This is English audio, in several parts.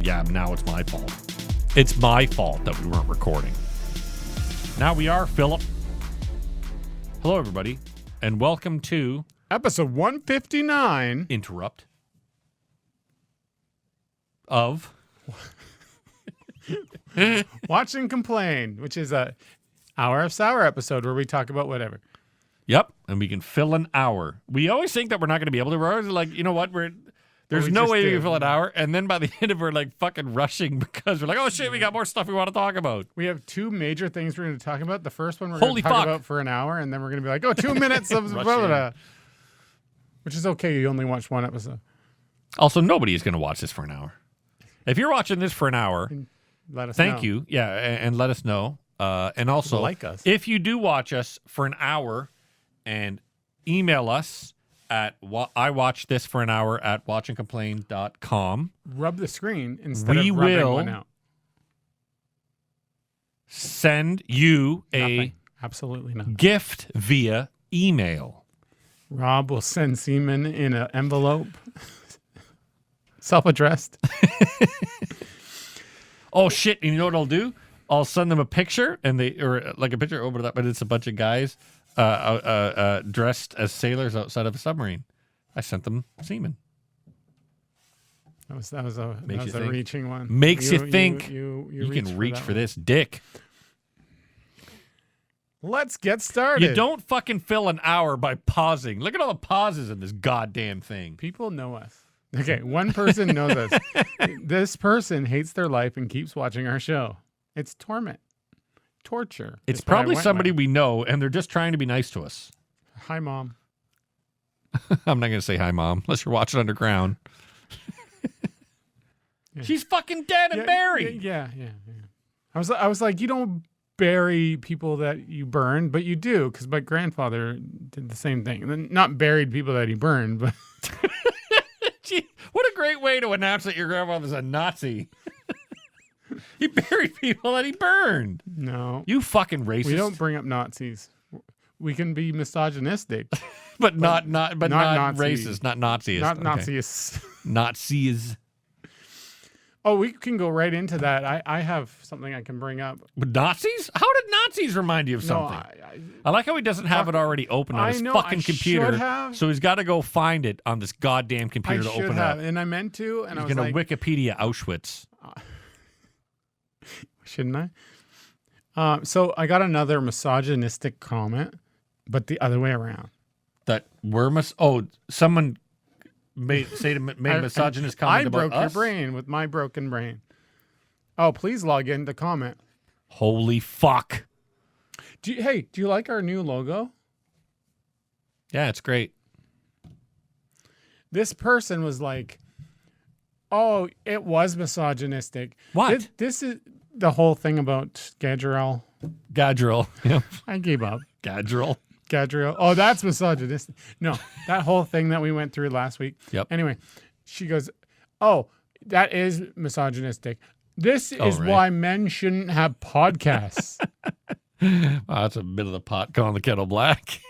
Yeah, now it's my fault. It's my fault that we weren't recording. Now we are, Philip. Hello, everybody, and welcome to episode 159. Interrupt of Watch and Complain, which is a Hour of Sour episode where we talk about whatever. Yep, and we can fill an hour. We always think that we're not going to be able to. We're always like, you know what? There's no way we can fill an hour. And then by the end of it, we're like fucking rushing because we're like, oh shit, we got more stuff we want to talk about. We have two major things we're going to talk about. The first one we're going to talk about for an hour, and then we're going to be like, oh, 2 minutes of blah, blah, blah. Which is okay. You only watch one episode. Also, nobody is going to watch this for an hour. If you're watching this for an hour, let us know. Thank you. Yeah, and let us know. And also, like us. If you do watch us for an hour and email us at I watch this for an hour at watchandcomplain.com. Rub the screen instead of rubbing one out. Send you Absolutely nothing. Gift via email. Rob will send semen in an envelope. Self-addressed. Oh shit! And you know what I'll do? I'll send them a picture, or like a picture over that, but it's a bunch of guys dressed as sailors outside of a submarine. I sent them semen. That was a reaching one. Makes you think you can reach for this dick. Let's get started. You don't fucking fill an hour by pausing. Look at all the pauses in this goddamn thing. People know us. Okay, one person knows us. This person hates their life and keeps watching our show. It's torment. Torture. It's probably somebody we know, and they're just trying to be nice to us. Hi, Mom. I'm not going to say hi, Mom, unless you're watching underground. Yeah. She's fucking dead and buried. Yeah. I was like, you don't bury people that you burn, but you do, because my grandfather did the same thing. And then not buried people that he burned, but... Gee, what a great way to announce that your grandfather's a Nazi. He buried people that he burned. No. You fucking racist. We don't bring up Nazis. We can be misogynistic. but not Nazi. racist, not Nazis. Not okay. Nazis. Nazis. Oh, we can go right into that. I have something I can bring up. But Nazis? How did Nazis remind you of something? I like how he doesn't have it already open on his fucking computer. So he's got to go find it on this goddamn computer to open up. And I meant to. And he's going to Wikipedia Auschwitz. Shouldn't I? So I got another misogynistic comment, but the other way around. That we're someone made a misogynist comment about us? I broke your brain with my broken brain. Oh, please log in to comment. Holy fuck. Do you like our new logo? Yeah, it's great. This person was like, oh, it was misogynistic. What? This is the whole thing about Gadriel. Yep. I gave up. Gadriel. Oh, that's misogynistic. No, that whole thing that we went through last week. Yep. Anyway, she goes, oh, that is misogynistic. This is why men shouldn't have podcasts. Wow, that's a bit of the pot calling the kettle black.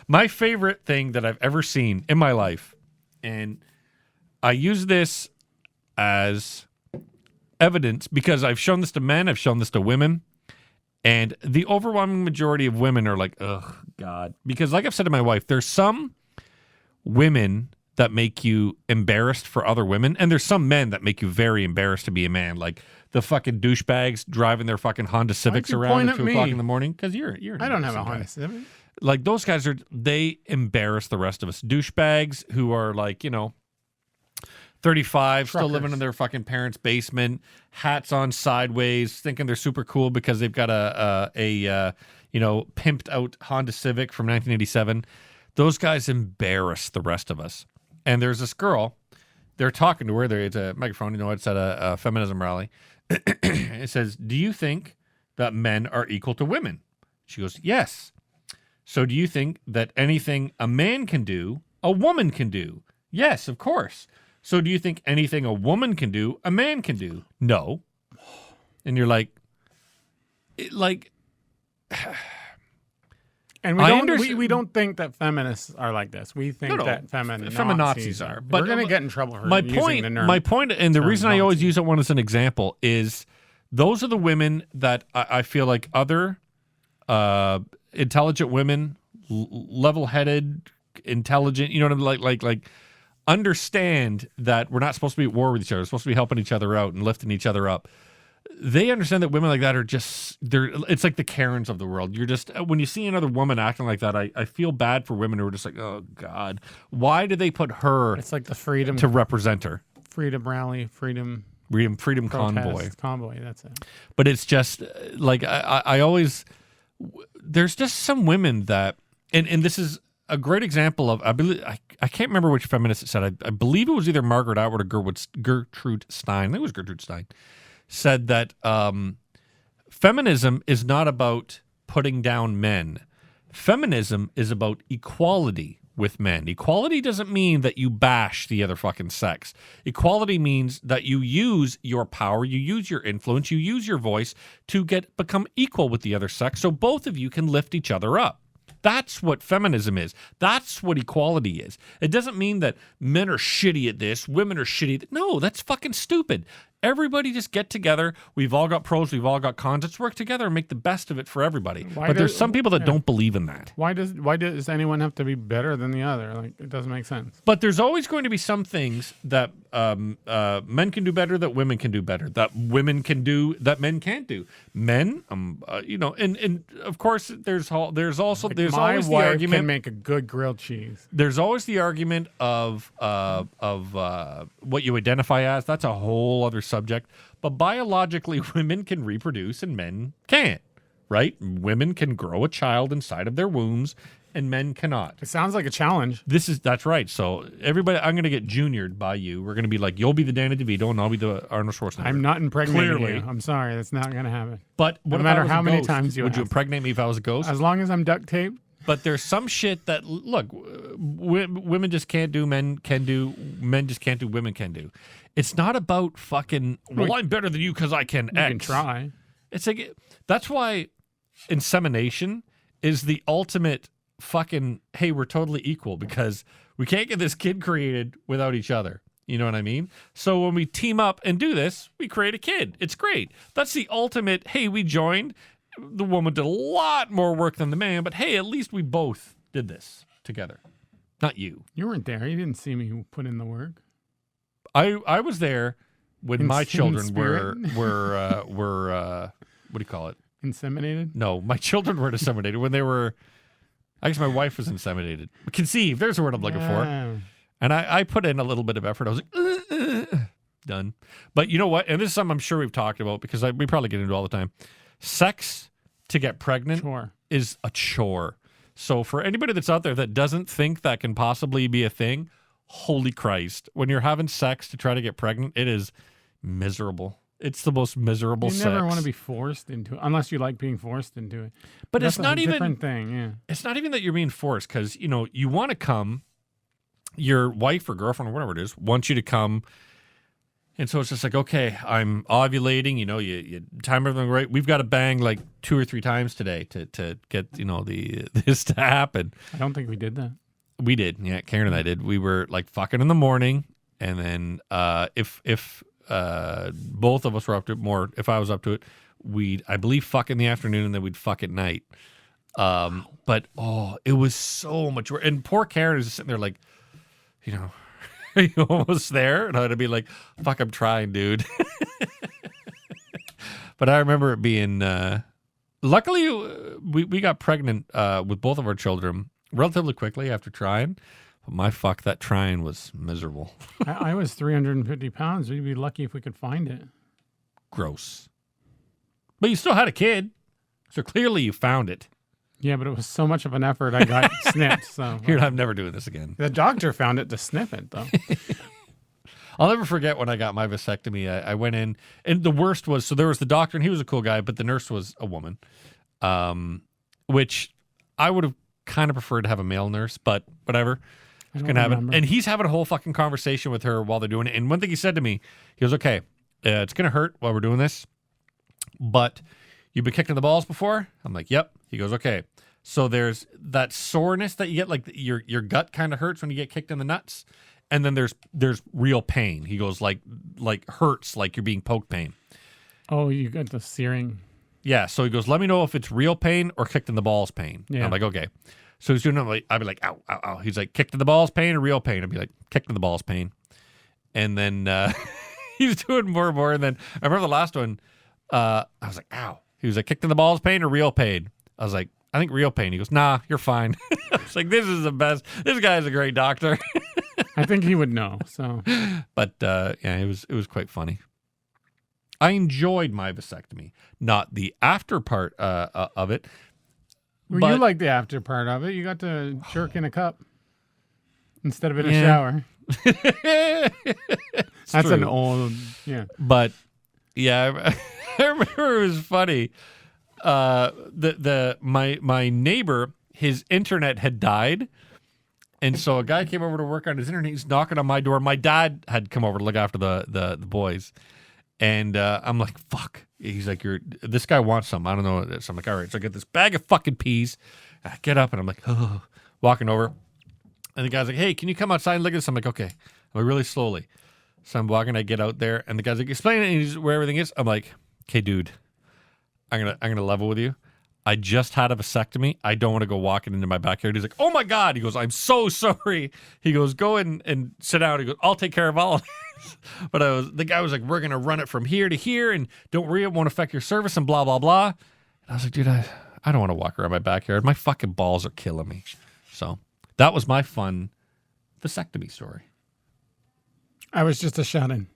My favorite thing that I've ever seen in my life, and I use this as evidence because I've shown this to men, I've shown this to women, and the overwhelming majority of women are like, oh, God. Because like I've said to my wife, there's some women that make you embarrassed for other women, and there's some men that make you very embarrassed to be a man. Like the fucking douchebags driving their fucking Honda Civics around at 2 o'clock in the morning. Because you're I don't have a Honda Civic. Like those guys they embarrass the rest of us. Douchebags who are like, 35, still living in their fucking parents' basement, hats on sideways, thinking they're super cool because they've got a pimped out Honda Civic from 1987. Those guys embarrass the rest of us. And there's this girl, they're talking to her. It's a microphone, it's at a feminism rally. It says, do you think that men are equal to women? She goes, yes. So do you think that anything a man can do, a woman can do? Yes, of course. So do you think anything a woman can do, a man can do? No. And you're like, And we don't think that feminists are like this. We think that feminazis are. But we're going to get in trouble for using the term. My point, and the reason I always use it one as an example is those are the women that I feel like other intelligent women, level-headed, intelligent, you know what I mean? Like understand that we're not supposed to be at war with each other. We're supposed to be helping each other out and lifting each other up. They understand that women like that are it's like the Karens of the world. You're just, when you see another woman acting like that, I feel bad for women who are just like, oh God, why did they put her it's like the freedom to represent her? Freedom rally, freedom convoy, that's it. But it's just like, I always, there's just some women that, and this is a great example of, I believe, I can't remember which feminist it said. I believe it was either Margaret Atwood or Gertrude Stein. I think it was Gertrude Stein. Said that feminism is not about putting down men. Feminism is about equality with men. Equality doesn't mean that you bash the other fucking sex. Equality means that you use your power, you use your influence, you use your voice to become equal with the other sex so both of you can lift each other up. That's what feminism is. That's what equality is. It doesn't mean that men are shitty at this, women are shitty. No, that's fucking stupid. Everybody just get together. We've all got pros. We've all got cons. Let's work together and make the best of it for everybody. But there's some people that don't believe in that. Why does anyone have to be better than the other? Like, it doesn't make sense. But there's always going to be some things that men can do better, that women can do better, that women can do that men can't do. Men, and of course there's always the argument. Can make a good grilled cheese. There's always the argument of what you identify as. That's a whole other subject. But biologically, women can reproduce and men can't, right? Women can grow a child inside of their wombs and men cannot. It sounds like a challenge. That's right. So everybody, I'm going to get juniored by you. We're going to be like, you'll be the Danny DeVito and I'll be the Arnold Schwarzenegger. I'm not impregnating you. I'm sorry. That's not going to happen. But no matter how many times would you impregnate me if I was a ghost? As long as I'm duct taped. But there's some shit that, look, women just can't do, men can do, men just can't do, women can do. It's not about fucking, well, I'm better than you because I can X. You can try. It's like, that's why insemination is the ultimate fucking, hey, we're totally equal because we can't get this kid created without each other. You know what I mean? So when we team up and do this, we create a kid. It's great. That's the ultimate, hey, we joined. The woman did a lot more work than the man, but hey, at least we both did this together. Not you. You weren't there. You didn't see me put in the work. I was there when my children were what do you call it? Inseminated? No, my children were inseminated when they were. I guess my wife was inseminated. Conceived. There's the word I'm looking for. And I put in a little bit of effort. I was like, done. But you know what? And this is something I'm sure we've talked about because we probably get into it all the time. Sex to get pregnant is a chore. So for anybody that's out there that doesn't think that can possibly be a thing, holy Christ. When you're having sex to try to get pregnant, it is miserable. It's the most miserable sex. You never want to be forced into it, unless you like being forced into it. But it's not even a different thing, yeah. It's not even that you're being forced because, you want to come, your wife or girlfriend or whatever it is wants you to come. And so it's just like, okay, I'm ovulating, you time everything right. We've got to bang like 2 or 3 times today to get, this to happen. I don't think we did that. We did. Yeah, Karen and I did. We were like fucking in the morning. And then if both of us were up to it more, if I was up to it, we'd, I believe, fuck in the afternoon and then we'd fuck at night. But, it was so much work. And poor Karen is just sitting there like, are you almost there? And I'd be like, fuck, I'm trying, dude. But I remember it being, luckily, we got pregnant with both of our children relatively quickly after trying. But my fuck, that trying was miserable. I was 350 pounds. We'd be lucky if we could find it. Gross. But you still had a kid. So clearly you found it. Yeah, but it was so much of an effort I got snipped. So I'm never doing this again. The doctor found it to snip it, though. I'll never forget when I got my vasectomy. I went in, and the worst was, so there was the doctor, and he was a cool guy, but the nurse was a woman, which I would have kind of preferred to have a male nurse, but whatever. I don't remember. And he's having a whole fucking conversation with her while they're doing it. And one thing he said to me, he goes, okay, it's going to hurt while we're doing this, but you've been kicked in the balls before? I'm like, yep. He goes, okay, So there's that soreness that you get, like your gut kind of hurts when you get kicked in the nuts, and then there's real pain. He goes like hurts like you're being poked pain. Oh, you got the searing. Yeah. So he goes, let me know if it's real pain or kicked in the balls pain. Yeah. I'm like, okay. So he's doing it. I'd be like, ow, ow, ow. He's like, kicked in the balls pain or real pain? I'd be like, kicked in the balls pain. And then he's doing more and more. And then I remember the last one. I was like, ow. He was like, kicked in the balls pain or real pain? I was like, I think real pain. He goes, nah, you're fine. I was like, this is the best. This guy's a great doctor. I think he would know. So, but yeah, it was quite funny. I enjoyed my vasectomy, not the after part of it. Well, you like the after part of it. You got to jerk in a cup instead of in a shower. That's true. an old, yeah. But yeah, I remember it was funny. My neighbor, his internet had died, and so a guy came over to work on his internet. He's knocking on my door. My dad had come over to look after the boys, and I'm like, fuck. He's like, this guy wants something. I don't know what it is. I'm like, all right. So I get this bag of fucking peas. I get up and I'm like, oh, walking over. And the guy's like, hey, can you come outside and look at this? I'm like, okay. I'm like, really slowly. So I'm walking, I get out there, and the guy's like, explain it, and he's where everything is. I'm like, okay, dude, I'm gonna level with you. I just had a vasectomy. I don't want to go walking into my backyard. He's like, oh my God. He goes, I'm so sorry. He goes, go in and sit down. He goes, I'll take care of all of this. But the guy was like, we're gonna run it from here to here, and don't worry, it won't affect your service, and blah blah blah. And I was like, dude, I don't want to walk around my backyard. My fucking balls are killing me. So that was my fun vasectomy story. I was just a shut-in.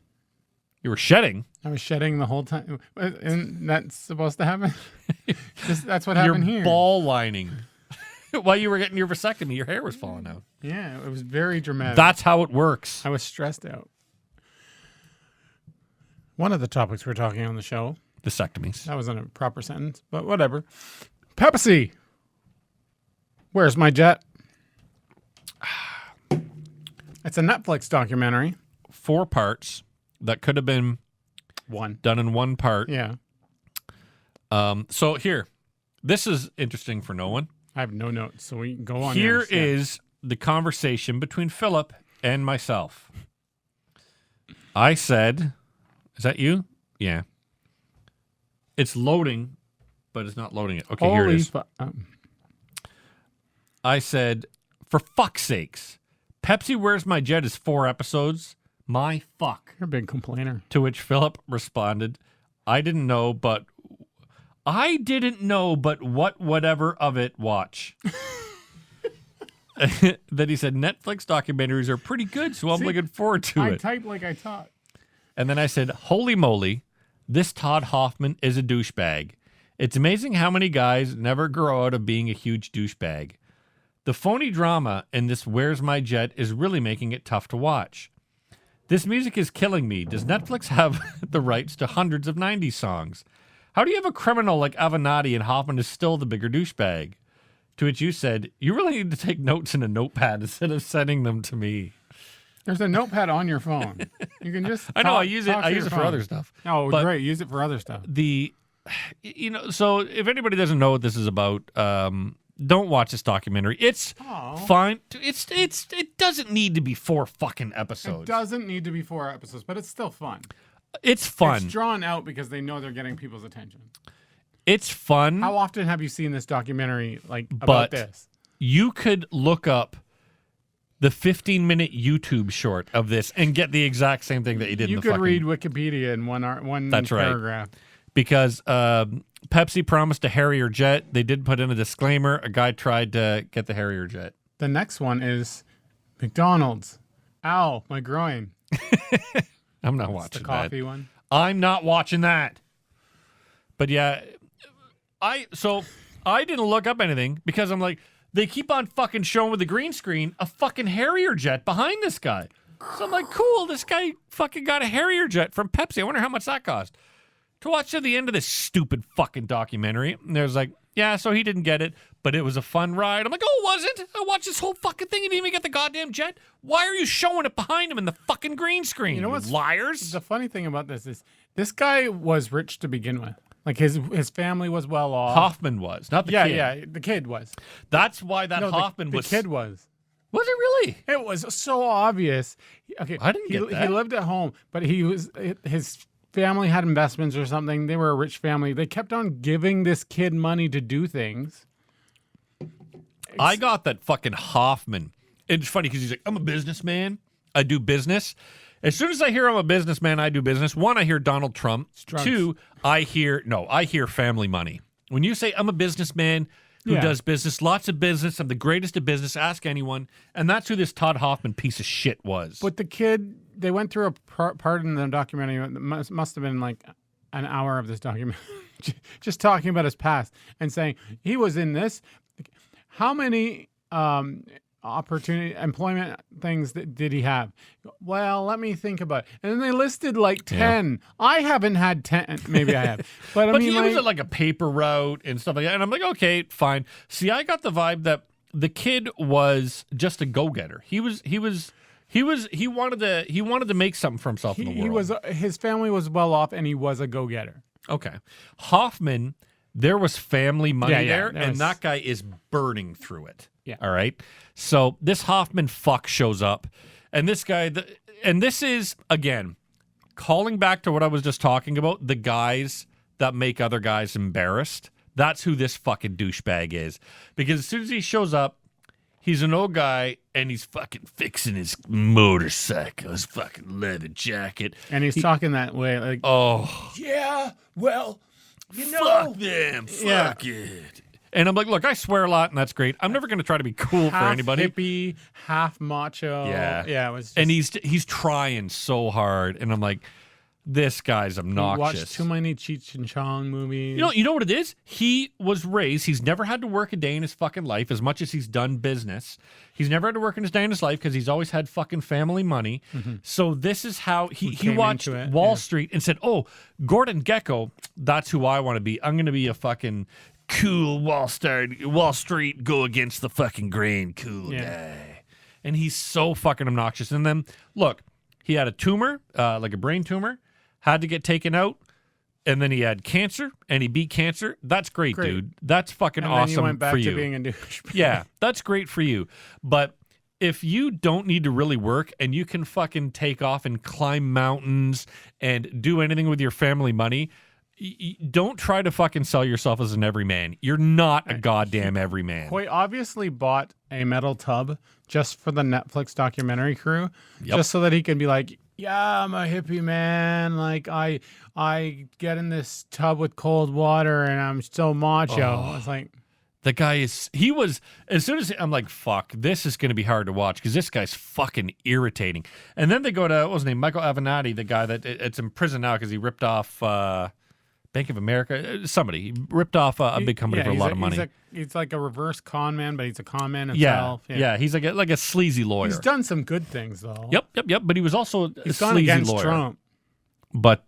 You were shedding? I was shedding the whole time. And that's supposed to happen? That's what happened your here. Ball lining. While you were getting your vasectomy, your hair was falling out. Yeah, it was very dramatic. That's how it works. I was stressed out. One of the topics we're talking on the show. Vasectomies. That wasn't a proper sentence, but whatever. Pepsi. Where's my jet? It's a Netflix documentary. 4 parts that could have been done in one part. Yeah. So here, this is interesting for no one. I have no notes, so we can go on. Here is the conversation between Philip and myself. I said, is that you? Yeah. It's loading, but it's not loading it. Okay, here it is. I said, for fuck's sakes, Pepsi Where's My Jet is 4 episodes. My fuck. You're a big complainer. To which Philip responded, I didn't know, but whatever of it watch. Then he said, Netflix documentaries are pretty good, so I'm looking forward to it. I typed like I taught. And then I said, holy moly, this Todd Hoffman is a douchebag. It's amazing how many guys never grow out of being a huge douchebag. The phony drama in this Where's My Jet is really making it tough to watch. This music is killing me. Does Netflix have the rights to hundreds of 90s songs? How do you have a criminal like Avenatti and Hoffman is still the bigger douchebag? To which you said, you really need to take notes in a notepad instead of sending them to me. There's a notepad on your phone. You can just I know, I use it for other stuff. Oh, but great. Use it for other stuff. So if anybody doesn't know what this is about, don't watch this documentary. It's fine. It doesn't need to be 4 fucking episodes. It doesn't need to be 4 episodes, but it's still fun. It's fun. It's drawn out because they know they're getting people's attention. It's fun. How often have you seen this documentary about this? You could look up the 15-minute YouTube short of this and get the exact same thing that you did in the fucking... You could read Wikipedia in one That's paragraph. Right. Because Pepsi promised a Harrier jet. They did put in a disclaimer. A guy tried to get the Harrier jet. The next one is McDonald's. Ow, my groin. I'm not watching the coffee one. I'm not watching that. But yeah, I didn't look up anything because I'm like, they keep on fucking showing with the green screen a fucking Harrier jet behind this guy. So I'm like, cool, this guy fucking got a Harrier jet from Pepsi. I wonder how much that cost. To watch to the end of this stupid fucking documentary. And there's like, yeah, so he didn't get it, but it was a fun ride. I'm like, oh, was it? I watched this whole fucking thing. He didn't even get the goddamn jet. Why are you showing it behind him in the fucking green screen? You know what's liars? The funny thing about this is this guy was rich to begin with. Like his family was well off. Hoffman was, not the kid. Yeah, the kid was. That's why that No, Hoffman the was. kid was. Was it really? It was so obvious. Okay, I didn't get that. He lived at home, but his family had investments or something. They were a rich family. They kept on giving this kid money to do things. I got that fucking Hoffman. It's funny because he's like, I'm a businessman. I do business. As soon as I hear I'm a businessman, I do business. One, I hear Donald Trump. Drugs. Two, I hear family money. When you say I'm a businessman who does business, lots of business, I'm the greatest at business, ask anyone. And that's who this Todd Hoffman piece of shit was. But the kid, they went through a part in the documentary. It must have been like an hour of this documentary, just talking about his past and saying he was in this. How many employment things did he have? Well, let me think about it. And then they listed like 10. Yeah. I haven't had 10. Maybe I have. But I mean, he was at like a paper route and stuff like that. And I'm like, okay, fine. See, I got the vibe that the kid was just a go-getter. He wanted to make something for himself in the world. His family was well off and he was a go-getter. Okay. Hoffman, there was family money there, and that guy is burning through it. Yeah. All right. So this Hoffman fuck shows up, and this guy, and this is, again, calling back to what I was just talking about, the guys that make other guys embarrassed. That's who this fucking douchebag is. Because as soon as he shows up, he's an old guy, and he's fucking fixing his motorcycle, his fucking leather jacket. And he's talking that way, like, oh. Yeah, well, you know. Fuck them. Fuck it. And I'm like, look, I swear a lot, and that's great. I'm never going to try to be cool for anybody. Half hippie, half macho. Yeah. It was just, and he's trying so hard, and I'm like, this guy's obnoxious. Watched too many Cheech and Chong movies. You know what it is? He was raised. He's never had to work a day in his fucking life as much as he's done business. He's never had to work in his day in his life because he's always had fucking family money. Mm-hmm. So this is how he watched Wall Street and said, oh, Gordon Gekko, that's who I want to be. I'm going to be a fucking cool Wall Street, go against the fucking grain cool guy. And he's so fucking obnoxious. And then, look, he had a tumor, like a brain tumor, had to get taken out, and then he had cancer, and he beat cancer. That's great, dude. That's fucking awesome for you. And then you went back to being a douche. Yeah, that's great for you. But if you don't need to really work and you can fucking take off and climb mountains and do anything with your family money, don't try to fucking sell yourself as an everyman. You're not a goddamn everyman. He obviously bought a metal tub just for the Netflix documentary crew, just so that he can be like, yeah, I'm a hippie man. Like I get in this tub with cold water and I'm still macho. It's like, the guy as soon as I'm like, fuck, this is going to be hard to watch because this guy's fucking irritating. And then they go to, what was his name? Michael Avenatti, the guy it's in prison now because he ripped off Bank of America. Somebody he ripped off a big company for a lot of money. He's like a reverse con man, but he's a con man himself. Yeah. He's like a sleazy lawyer. He's done some good things though. Yep. But he was also he's a gone sleazy against lawyer. Trump. But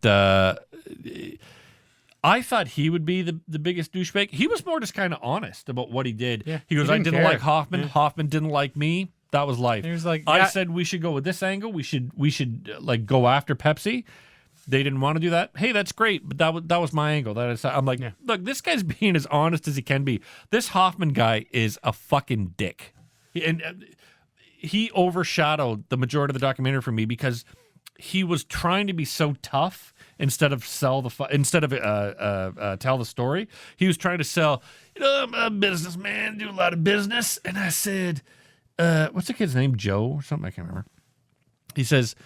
I thought he would be the biggest douchebag. He was more just kind of honest about what he did. Yeah, he goes, I didn't like Hoffman. Yeah. Hoffman didn't like me. That was life. He was like, I said we should go with this angle. We should like go after Pepsi. They didn't want to do that. Hey, that's great, but that was my angle. I'm like, look, this guy's being as honest as he can be. This Hoffman guy is a fucking dick, and he overshadowed the majority of the documentary for me because he was trying to be so tough instead of tell the story. He was trying to sell. I'm a businessman, do a lot of business, and I said, what's the kid's name? Joe or something? I can't remember. He says,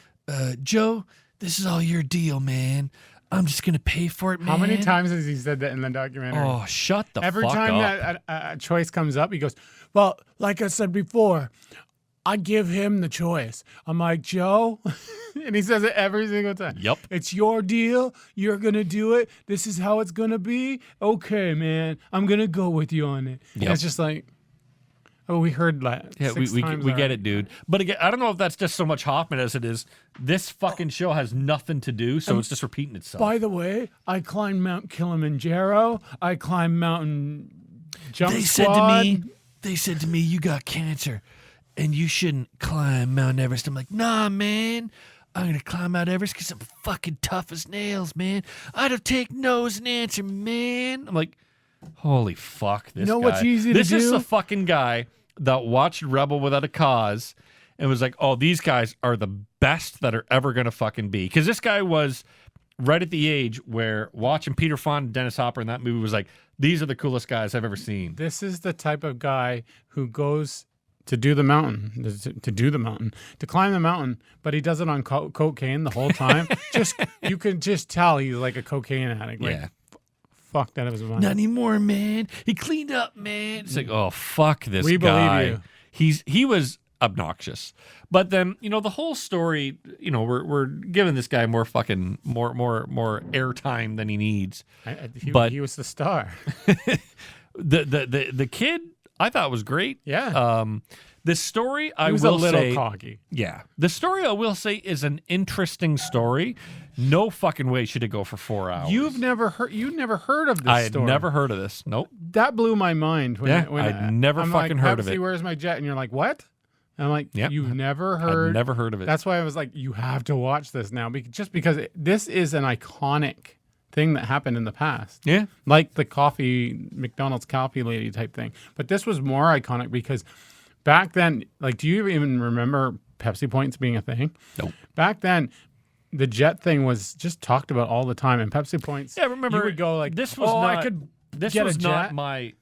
Joe, this is all your deal, man. I'm just going to pay for it, man. How many times has he said that in the documentary? Oh, shut the fuck up. Every time that a choice comes up, he goes, well, like I said before, I give him the choice. I'm like, Joe? And he says it every single time. Yep. It's your deal. You're going to do it. This is how it's going to be. Okay, man. I'm going to go with you on it. Yep. It's just like, oh, we heard that. Yeah, we get it, dude. But again, I don't know if that's just so much Hoffman as it is. This fucking show has nothing to do, so it's just repeating itself. By the way, I climbed Mount Kilimanjaro. I climbed Mountain Jump Squad. They said to me, you got cancer, and you shouldn't climb Mount Everest. I'm like, nah, man. I'm going to climb Mount Everest because I'm fucking tough as nails, man. I don't take no's an answer, man. I'm like, holy fuck, this guy. What's easy to do? This is the fucking guy that watched Rebel Without a Cause and was like, oh, these guys are the best that are ever going to fucking be. Because this guy was right at the age where watching Peter Fonda and Dennis Hopper in that movie was like, these are the coolest guys I've ever seen. This is the type of guy who goes to do the mountain, to climb the mountain, but he does it on cocaine the whole time. You can just tell he's like a cocaine addict. Like, Yeah. Fuck that of his mind. Not anymore, man. He cleaned up, man. It's like, oh, fuck this We guy. believe you. He was obnoxious. But then, the whole story, we're giving this guy more fucking more airtime than he needs. But he was the star. the kid I thought was great. Yeah. The story He was a little cocky. Yeah. The story I will say is an interesting story. No fucking way should it go for 4 hours. You've never heard of this I had story. never heard of this. Nope. That blew my mind. I'd never I'm fucking like, heard Pepsi, of it. Where's my jet? And you're like, what? And I'm like, Yep. You've never heard? I'd never heard of it. That's why I was like, you have to watch this now, just because this is an iconic thing that happened in the past. Yeah. Like the McDonald's coffee lady type thing. But this was more iconic because back then, like, do you even remember Pepsi points being a thing? Nope. Back then, the jet thing was just talked about all the time, and Pepsi points. Yeah, remember you would go like, this was not. I could this get was a not jet. my.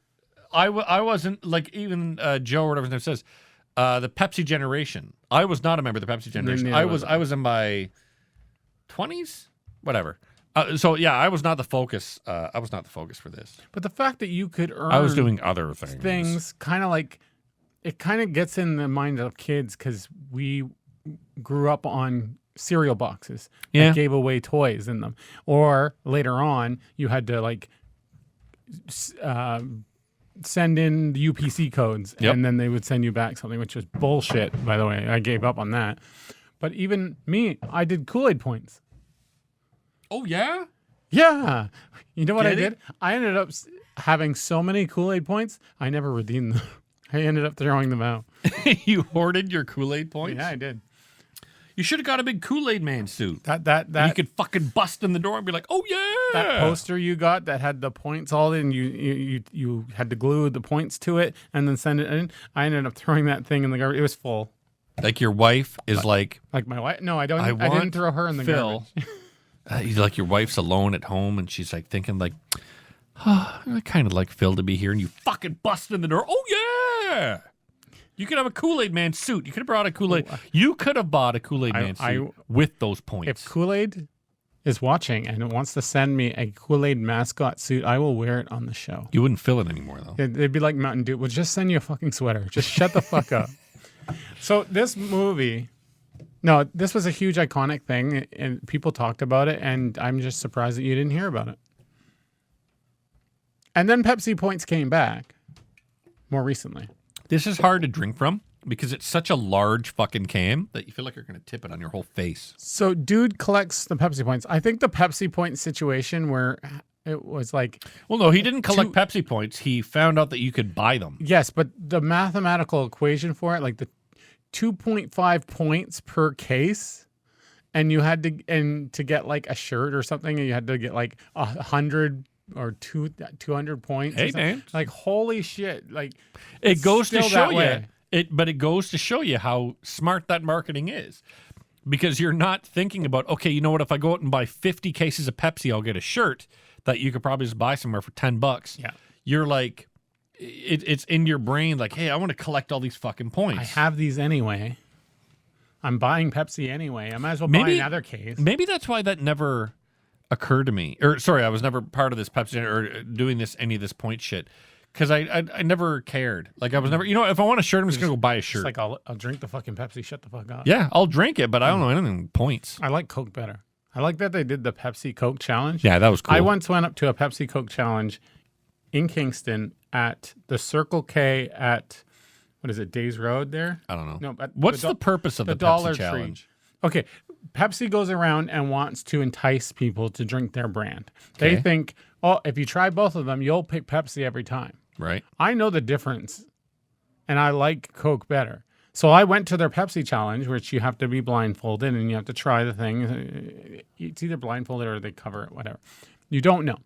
I wasn't like even Joe or whatever says. The Pepsi generation. I was not a member of the Pepsi generation. I was in my 20s, whatever. So yeah, I was not the focus. I was not the focus for this. But the fact that you could earn I was doing other things. Things kind of like it kind of gets in the mind of kids because we grew up on cereal boxes that gave away toys in them, or later on you had to like send in the UPC codes and then they would send you back something, which was bullshit, by the way. I gave up on that. But even me, I did Kool-Aid points. Oh yeah? Yeah. You know what I Get did? it? I ended up having so many Kool-Aid points, I never redeemed them. I ended up throwing them out. You hoarded your Kool-Aid points? Yeah, I did. You should have got a big Kool-Aid man suit. That you could fucking bust in the door and be like, "Oh yeah!" That poster you got that had the points all in, you had to glue the points to it and then send it in. I ended up throwing that thing in the garbage. It was full. Like your wife is like my wife. No, I don't. I didn't throw her in the Phil, garbage. Like your wife's alone at home and she's like thinking like, oh, I kind of like Phil to be here, and you fucking bust in the door. Oh yeah! You could have a Kool-Aid man suit. You could have brought a Kool-Aid. You could have bought a Kool-Aid man suit with those points. If Kool-Aid is watching and wants to send me a Kool-Aid mascot suit, I will wear it on the show. You wouldn't fill it anymore, though. It'd be like Mountain Dew. We'll just send you a fucking sweater. Just shut the fuck up. So this movie, this was a huge iconic thing, and people talked about it, and I'm just surprised that you didn't hear about it. And then Pepsi Points came back more recently. This is hard to drink from because it's such a large fucking can that you feel like you're going to tip it on your whole face. So dude collects the Pepsi Points. I think the Pepsi Point situation where it was like... Well, no, he didn't collect Pepsi Points. He found out that you could buy them. Yes, but the mathematical equation for it, like the 2.5 points per case, and you had to get like a shirt or something, and you had to get like 100 or 200 points. Hey, man. Like, holy shit. Like, it goes to show you. But it goes to show you how smart that marketing is. Because you're not thinking about, okay, you know what? If I go out and buy 50 cases of Pepsi, I'll get a shirt that you could probably just buy somewhere for $10. Yeah. You're like, it's in your brain like, hey, I want to collect all these fucking points. I have these anyway. I'm buying Pepsi anyway. I might as well buy another case. Maybe that's why that never occurred to me. Or sorry, I was never part of this Pepsi or doing any of this point shit. Because I never cared. Like, I was never, if I want a shirt, I'm just going to go buy a shirt. It's like, I'll drink the fucking Pepsi. Shut the fuck up. Yeah, I'll drink it, but I don't know anything points. I like Coke better. I like that they did the Pepsi Coke challenge. Yeah, that was cool. I once went up to a Pepsi Coke challenge in Kingston at the Circle K at, what is it, Days Road there? I don't know. No, but what's the purpose of the Dollar Pepsi challenge? Okay, Pepsi goes around and wants to entice people to drink their brand. They Okay. think, oh, if you try both of them, you'll pick Pepsi every time. Right. I know the difference, and I like Coke better. So I went to their Pepsi challenge, which you have to be blindfolded and you have to try the thing. It's either blindfolded or they cover it, whatever. You don't know.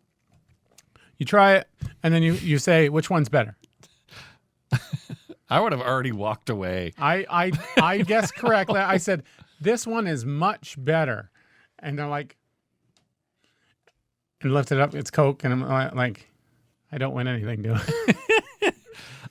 You try it, and then you say, which one's better? I would have already walked away. I guessed correctly. I said, this one is much better. And they're like, and lifted up, it's Coke. And I'm like, I don't win anything, do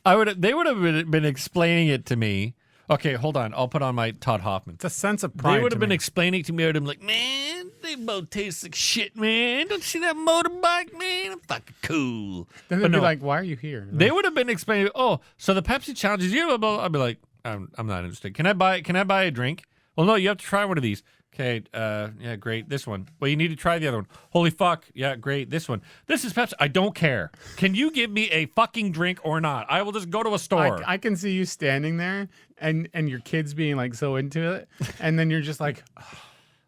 I? They would have been explaining it to me. Okay, hold on. I'll put on my Todd Hoffman. It's a sense of pride. They would have been explaining it to me. I would have been like, man, they both taste like shit, man. Don't you see that motorbike, man? I'm fucking cool. Then they'd be like, why are you here? They would have been explaining, oh, so the Pepsi challenge is you. I'd be like, I'm not interested. Can I buy a drink? Well, no, you have to try one of these. Okay, yeah, great. This one. Well, you need to try the other one. Holy fuck. Yeah, great. This one. This is Pepsi. I don't care. Can you give me a fucking drink or not? I will just go to a store. I can see you standing there and your kids being like so into it. And then you're just like,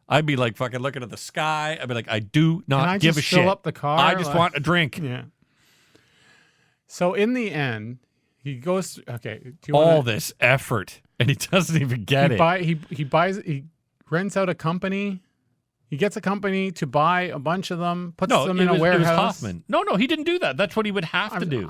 I'd be like fucking looking at the sky. I'd be like, I do not give a shit. Fill up the car? I just want a drink. Yeah. So in the end, he goes, okay. Do you all this effort and he doesn't even get it. He rents out a company. He gets a company to buy a bunch of them, puts them in a warehouse. It was Hoffman. No, he didn't do that. That's what he would have to do.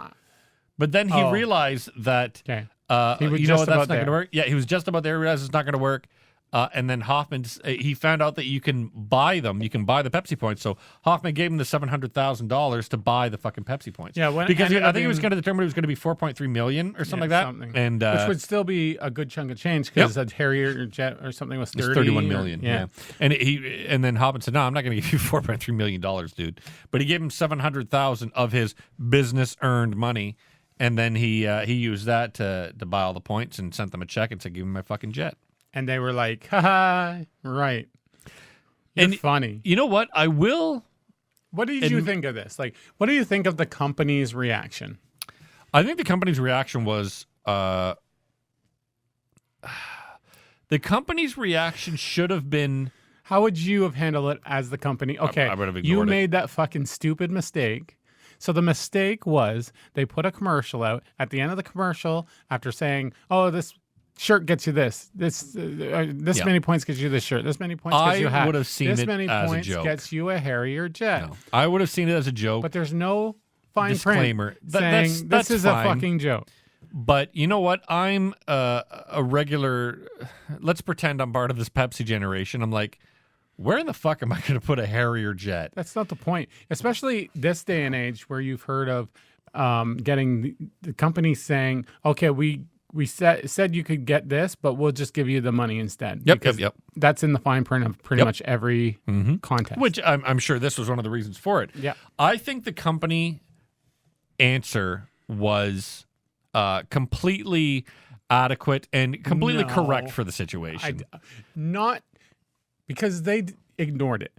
But then he realized that, he that's not going to work. Yeah, he was just about there. He realized it's not going to work. And then Hoffman, he found out that you can buy them. You can buy the Pepsi points. So Hoffman gave him the $700,000 to buy the fucking Pepsi points. Yeah, because I think he was going to determine it was going to be $4.3 million or something like that. And which would still be a good chunk of change because a Harrier jet or something was $31 million. Yeah. And then Hoffman said, no, I'm not going to give you $4.3 million, dude. But he gave him $700,000 of his business earned money. And then he used that to buy all the points and sent them a check and said, give me my fucking jet. And they were like, haha, right. You're funny. You know what? I will. What did you think of this? Like, what do you think of the company's reaction? I think the company's reaction was, the company's reaction should have been. How would you have handled it as the company? Okay, I would have ignored you made that fucking stupid mistake. So the mistake was they put a commercial out at the end of the commercial after saying, oh, this shirt gets you this many points gets you this shirt. This many points gets you a hat. I would have seen this it many as points a joke. Gets you a Harrier jet. No, I would have seen it as a joke. But there's no fine disclaimer print saying that's this is fine. a fucking joke. But you know what? I'm a regular. Let's pretend I'm part of this Pepsi generation. I'm like, where in the fuck am I going to put a Harrier jet? That's not the point. Especially this day and age where you've heard of getting the company saying, okay, we said you could get this, but we'll just give you the money instead. Yep. That's in the fine print of pretty much every contest. Which I'm sure this was one of the reasons for it. Yeah. I think the company answer was completely adequate and completely correct for the situation. Not because they ignored it.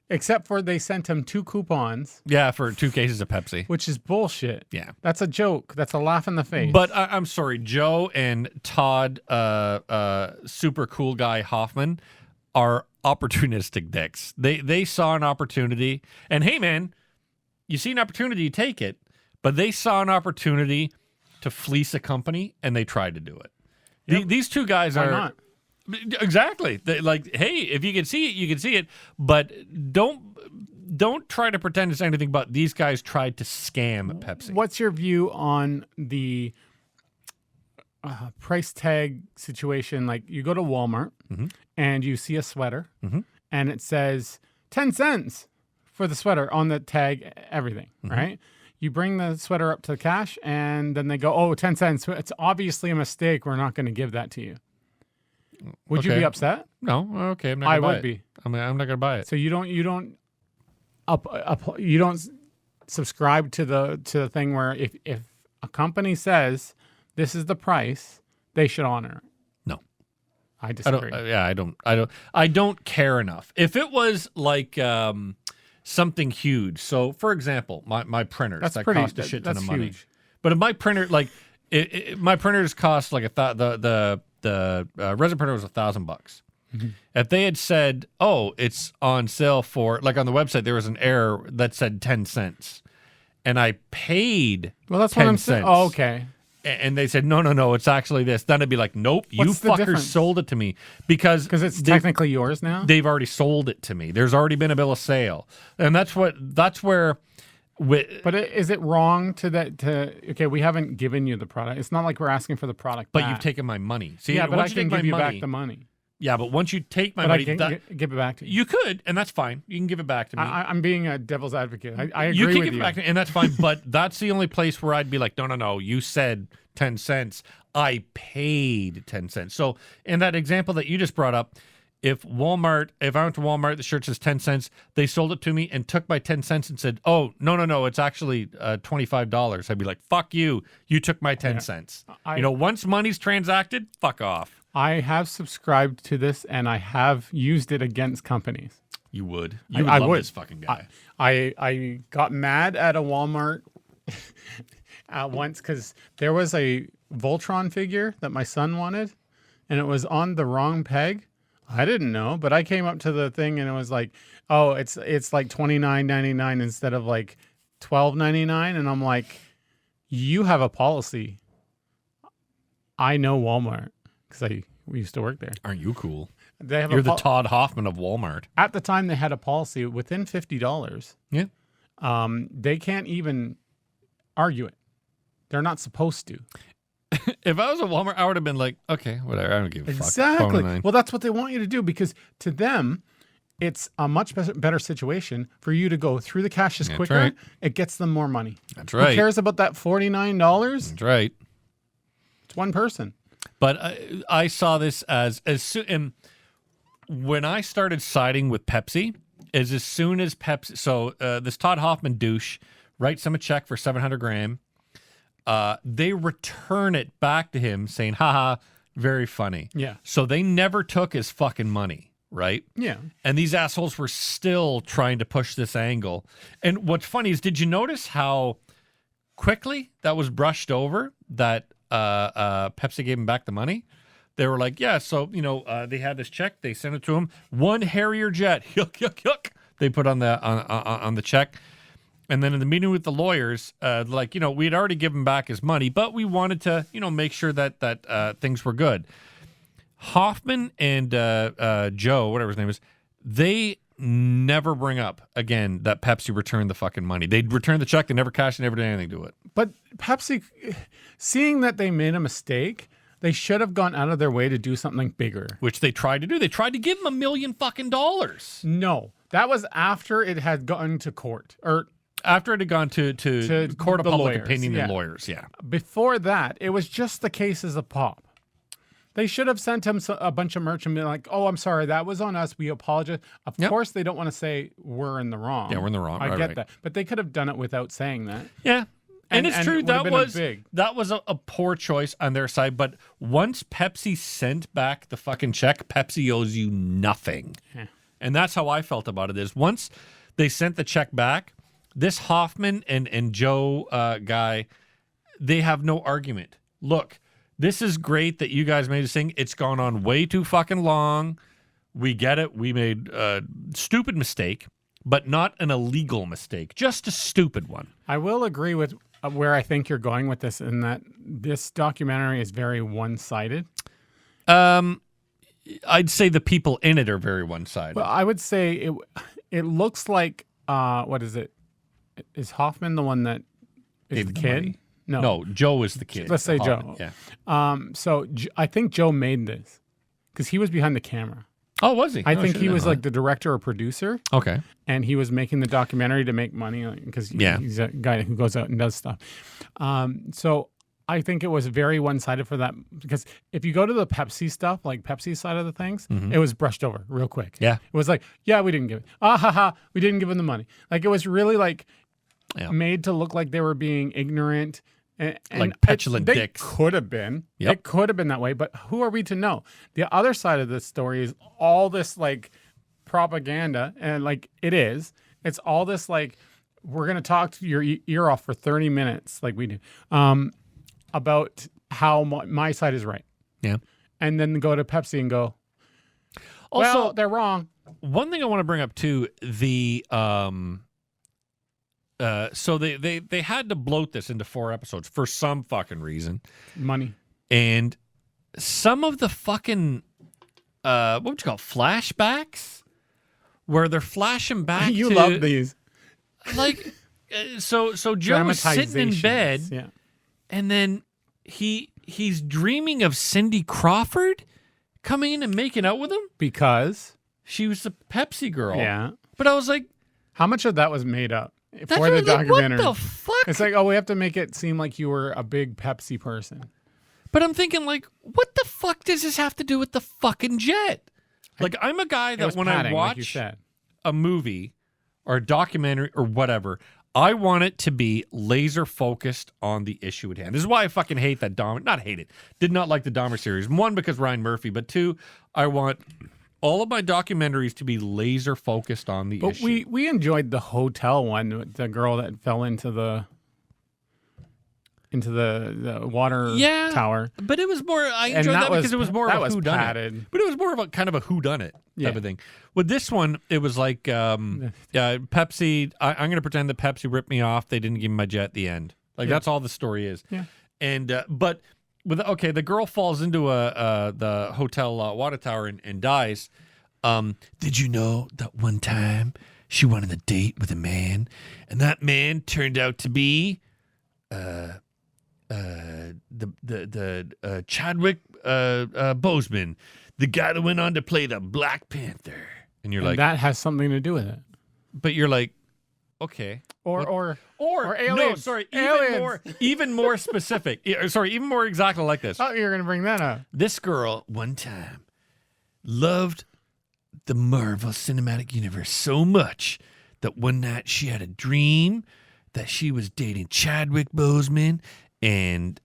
Except for they sent him 2 coupons. Yeah, for 2 cases of Pepsi. Which is bullshit. Yeah. That's a joke. That's a laugh in the face. But I'm sorry, Joe and Todd, super cool guy Hoffman, are opportunistic dicks. They saw an opportunity. And hey, man, you see an opportunity, you take it. But they saw an opportunity to fleece a company, and they tried to do it. Yep. These 2 guys Why are... not? Exactly. Like, hey, if you can see it, you can see it. But don't try to pretend it's anything but these guys tried to scam Pepsi. What's your view on the price tag situation? Like, you go to Walmart and you see a sweater and it says 10 cents for the sweater on the tag, everything, right? You bring the sweater up to the cash and then they go, oh, 10 cents. It's obviously a mistake. We're not going to give that to you. Would you be upset? No. Okay, I'm not gonna buy it. I would be. I'm not going to buy it. So you don't subscribe to the thing where if a company says this is the price, they should honor it. No. I disagree. I don't care enough. If it was like something huge. So, for example, my printers that cost a shit ton of money. Huge. But if my printer my printers cost like the resin printer was $1,000. If they had said, "Oh, it's on sale for," like on the website, there was an error that said 10 cents, and I paid. Well, that's 10 what I'm saying. Oh, okay. and they said, no, it's actually this. Then I'd be like, nope, you What's the fuckers difference? sold it to me because it's technically yours now. they've already sold it to me. There's already been a bill of sale, and that's where. But is it wrong okay, we haven't given you the product. It's not like we're asking for the product But back. you've taken my money. See, Yeah, but once I can give you back the money. Yeah, but once you take my But money, I can't give it back to you. you could, and that's fine. You can give it back to me. I'm being a devil's advocate. I agree you can with give you. it back to me, and that's fine. But that's the only place where I'd be like, no. You said 10 cents. I paid 10 cents. So in that example that you just brought up, if I went to Walmart, the shirt says 10 cents, they sold it to me and took my 10 cents and said, oh, no, it's actually $25. I'd be like, fuck you. You took my 10 cents. Once money's transacted, fuck off. I have subscribed to this and I have used it against companies. You would. I love would. this fucking guy. I got mad at a Walmart once because there was a Voltron figure that my son wanted and it was on the wrong peg. I didn't know, but I came up to the thing and it was like, oh, it's like $29.99 instead of like $12.99. And I'm like, you have a policy. I know Walmart because we used to work there. Aren't you cool? You're the Todd Hoffman of Walmart. At the time, they had a policy within $50. Yeah. They can't even argue it. They're not supposed to. If I was at Walmart, I would have been like, okay, whatever. I don't give a fuck. Exactly. Well, that's what they want you to do because to them, it's a much better situation for you to go through the caches quicker. Right. It gets them more money. That's right. Who cares about that $49? That's right. It's one person. But I saw this as soon, and when I started siding with Pepsi, as soon as Pepsi, so this Todd Hoffman douche writes him a check for $700,000. They return it back to him saying, haha, very funny. Yeah. So they never took his fucking money, right? Yeah. And these assholes were still trying to push this angle. And what's funny is, did you notice how quickly that was brushed over that Pepsi gave him back the money? They were like, yeah, so, they had this check. They sent it to him. One Harrier jet. Yuck. They put on the check. And then in the meeting with the lawyers, we had already given back his money, but we wanted to, make sure that things were good. Hoffman and Joe, whatever his name is, they never bring up again that Pepsi returned the fucking money. They'd return the check, they never cashed, they never did anything to it. But Pepsi, seeing that they made a mistake, they should have gone out of their way to do something bigger. Which they tried to do. They tried to give him $1 million fucking dollars. No, that was after it had gone to court or. After it had gone to court of public lawyers, opinion and lawyers, yeah. Before that, it was just the cases of pop. They should have sent him a bunch of merch and been like, oh, I'm sorry, that was on us. We apologize. Of course, they don't want to say we're in the wrong. Yeah, we're in the wrong. I get that. But they could have done it without saying that. Yeah. And it's true. That was a poor choice on their side. But once Pepsi sent back the fucking check, Pepsi owes you nothing. Yeah. And that's how I felt about it is once they sent the check back, this Hoffman and Joe guy, they have no argument. Look, this is great that you guys made this thing. It's gone on way too fucking long. We get it. We made a stupid mistake, but not an illegal mistake. Just a stupid one. I will agree with where I think you're going with this in that this documentary is very one-sided. I'd say the people in it are very one-sided. Well, I would say it looks like, what is it? Is Hoffman the one that is the kid? Money. No. No, Joe is the kid. Let's say Hoffman, Joe. Yeah. So I think Joe made this because he was behind the camera. Oh, was he? I think he was like the director or producer. Okay. And he was making the documentary to make money because he's a guy who goes out and does stuff. So I think it was very one-sided for that because if you go to the Pepsi stuff, like Pepsi side of the things, it was brushed over real quick. Yeah. It was like, yeah, we didn't give it. We didn't give him the money. Like it was really like made to look like they were being ignorant. And like petulant dicks. Could have been. Yep. It could have been that way, but who are we to know? The other side of this story is all this like propaganda, and like it is. It's all this like we're gonna talk to your ear off for 30 minutes, like we do, about how my side is right. Yeah. And then go to Pepsi and go, also, well, they're wrong. One thing I want to bring up too, the So they had to bloat this into 4 episodes for some fucking reason. Money. And some of the fucking what would you call it, flashbacks, where they're flashing back. You to, love these. Like, so Joe is sitting in bed, yeah. and then he's dreaming of Cindy Crawford coming in and making out with him Because she was the Pepsi girl. yeah. But I was like, How much of that was made up that's for the really, like, documentary? what the fuck? It's like, oh, we have to make it seem like you were a big Pepsi person. But I'm thinking, like, what the fuck does this have to do with the fucking jet? Like, I'm a guy It that was when padding, I like watch you said. a movie or a documentary or whatever, I want it to be laser focused on the issue at hand. This is why I fucking hate that Dahmer. Not hate it. Did not like the Dahmer series. 1, because Ryan Murphy, but 2, I want all of my documentaries to be laser focused on the But issue. we enjoyed the hotel one with the girl that fell into the water Yeah, tower. But it was more. I And enjoyed that was because it was more that of a was whodunit. padded. But it was more of a kind of a whodunit Yeah. type of thing. With this one, it was like Pepsi. I'm going to pretend that Pepsi ripped me off. They didn't give me my jet at the end. Like that's all the story is. Yeah. And but with the girl falls into the hotel water tower and dies. Did you know that one time she went on a date with a man, and that man turned out to be the Chadwick Boseman, the guy that went on to play the Black Panther. And you're And like, that has something to do with it. but you're like, okay. Or No, aliens. sorry, Aliens. even more specific. Sorry, even more exactly like this. Oh, you're going to bring that up. This girl one time loved the Marvel Cinematic Universe so much that one night she had a dream that she was dating Chadwick Boseman and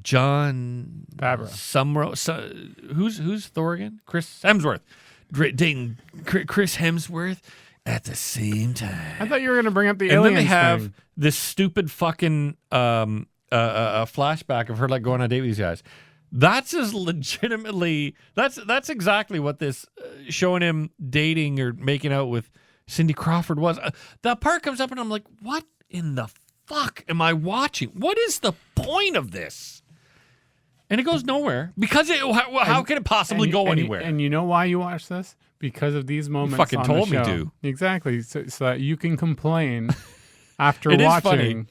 John Favreau. Who's Thor again? Chris Hemsworth. Dating Chris Hemsworth at the same time. I thought you were going to bring up the And then aliens they have thing. this stupid fucking flashback of her like going on a date with these guys. That's as legitimately. That's exactly what this showing him dating or making out with Cindy Crawford was. That part comes up and I'm like, what in the fuck am I watching? What is the point of this? And it goes nowhere because how can it possibly go anywhere? And you know why you watch this? Because of these moments. fucking on told the me show. to. Exactly, so that you can complain after It is watching.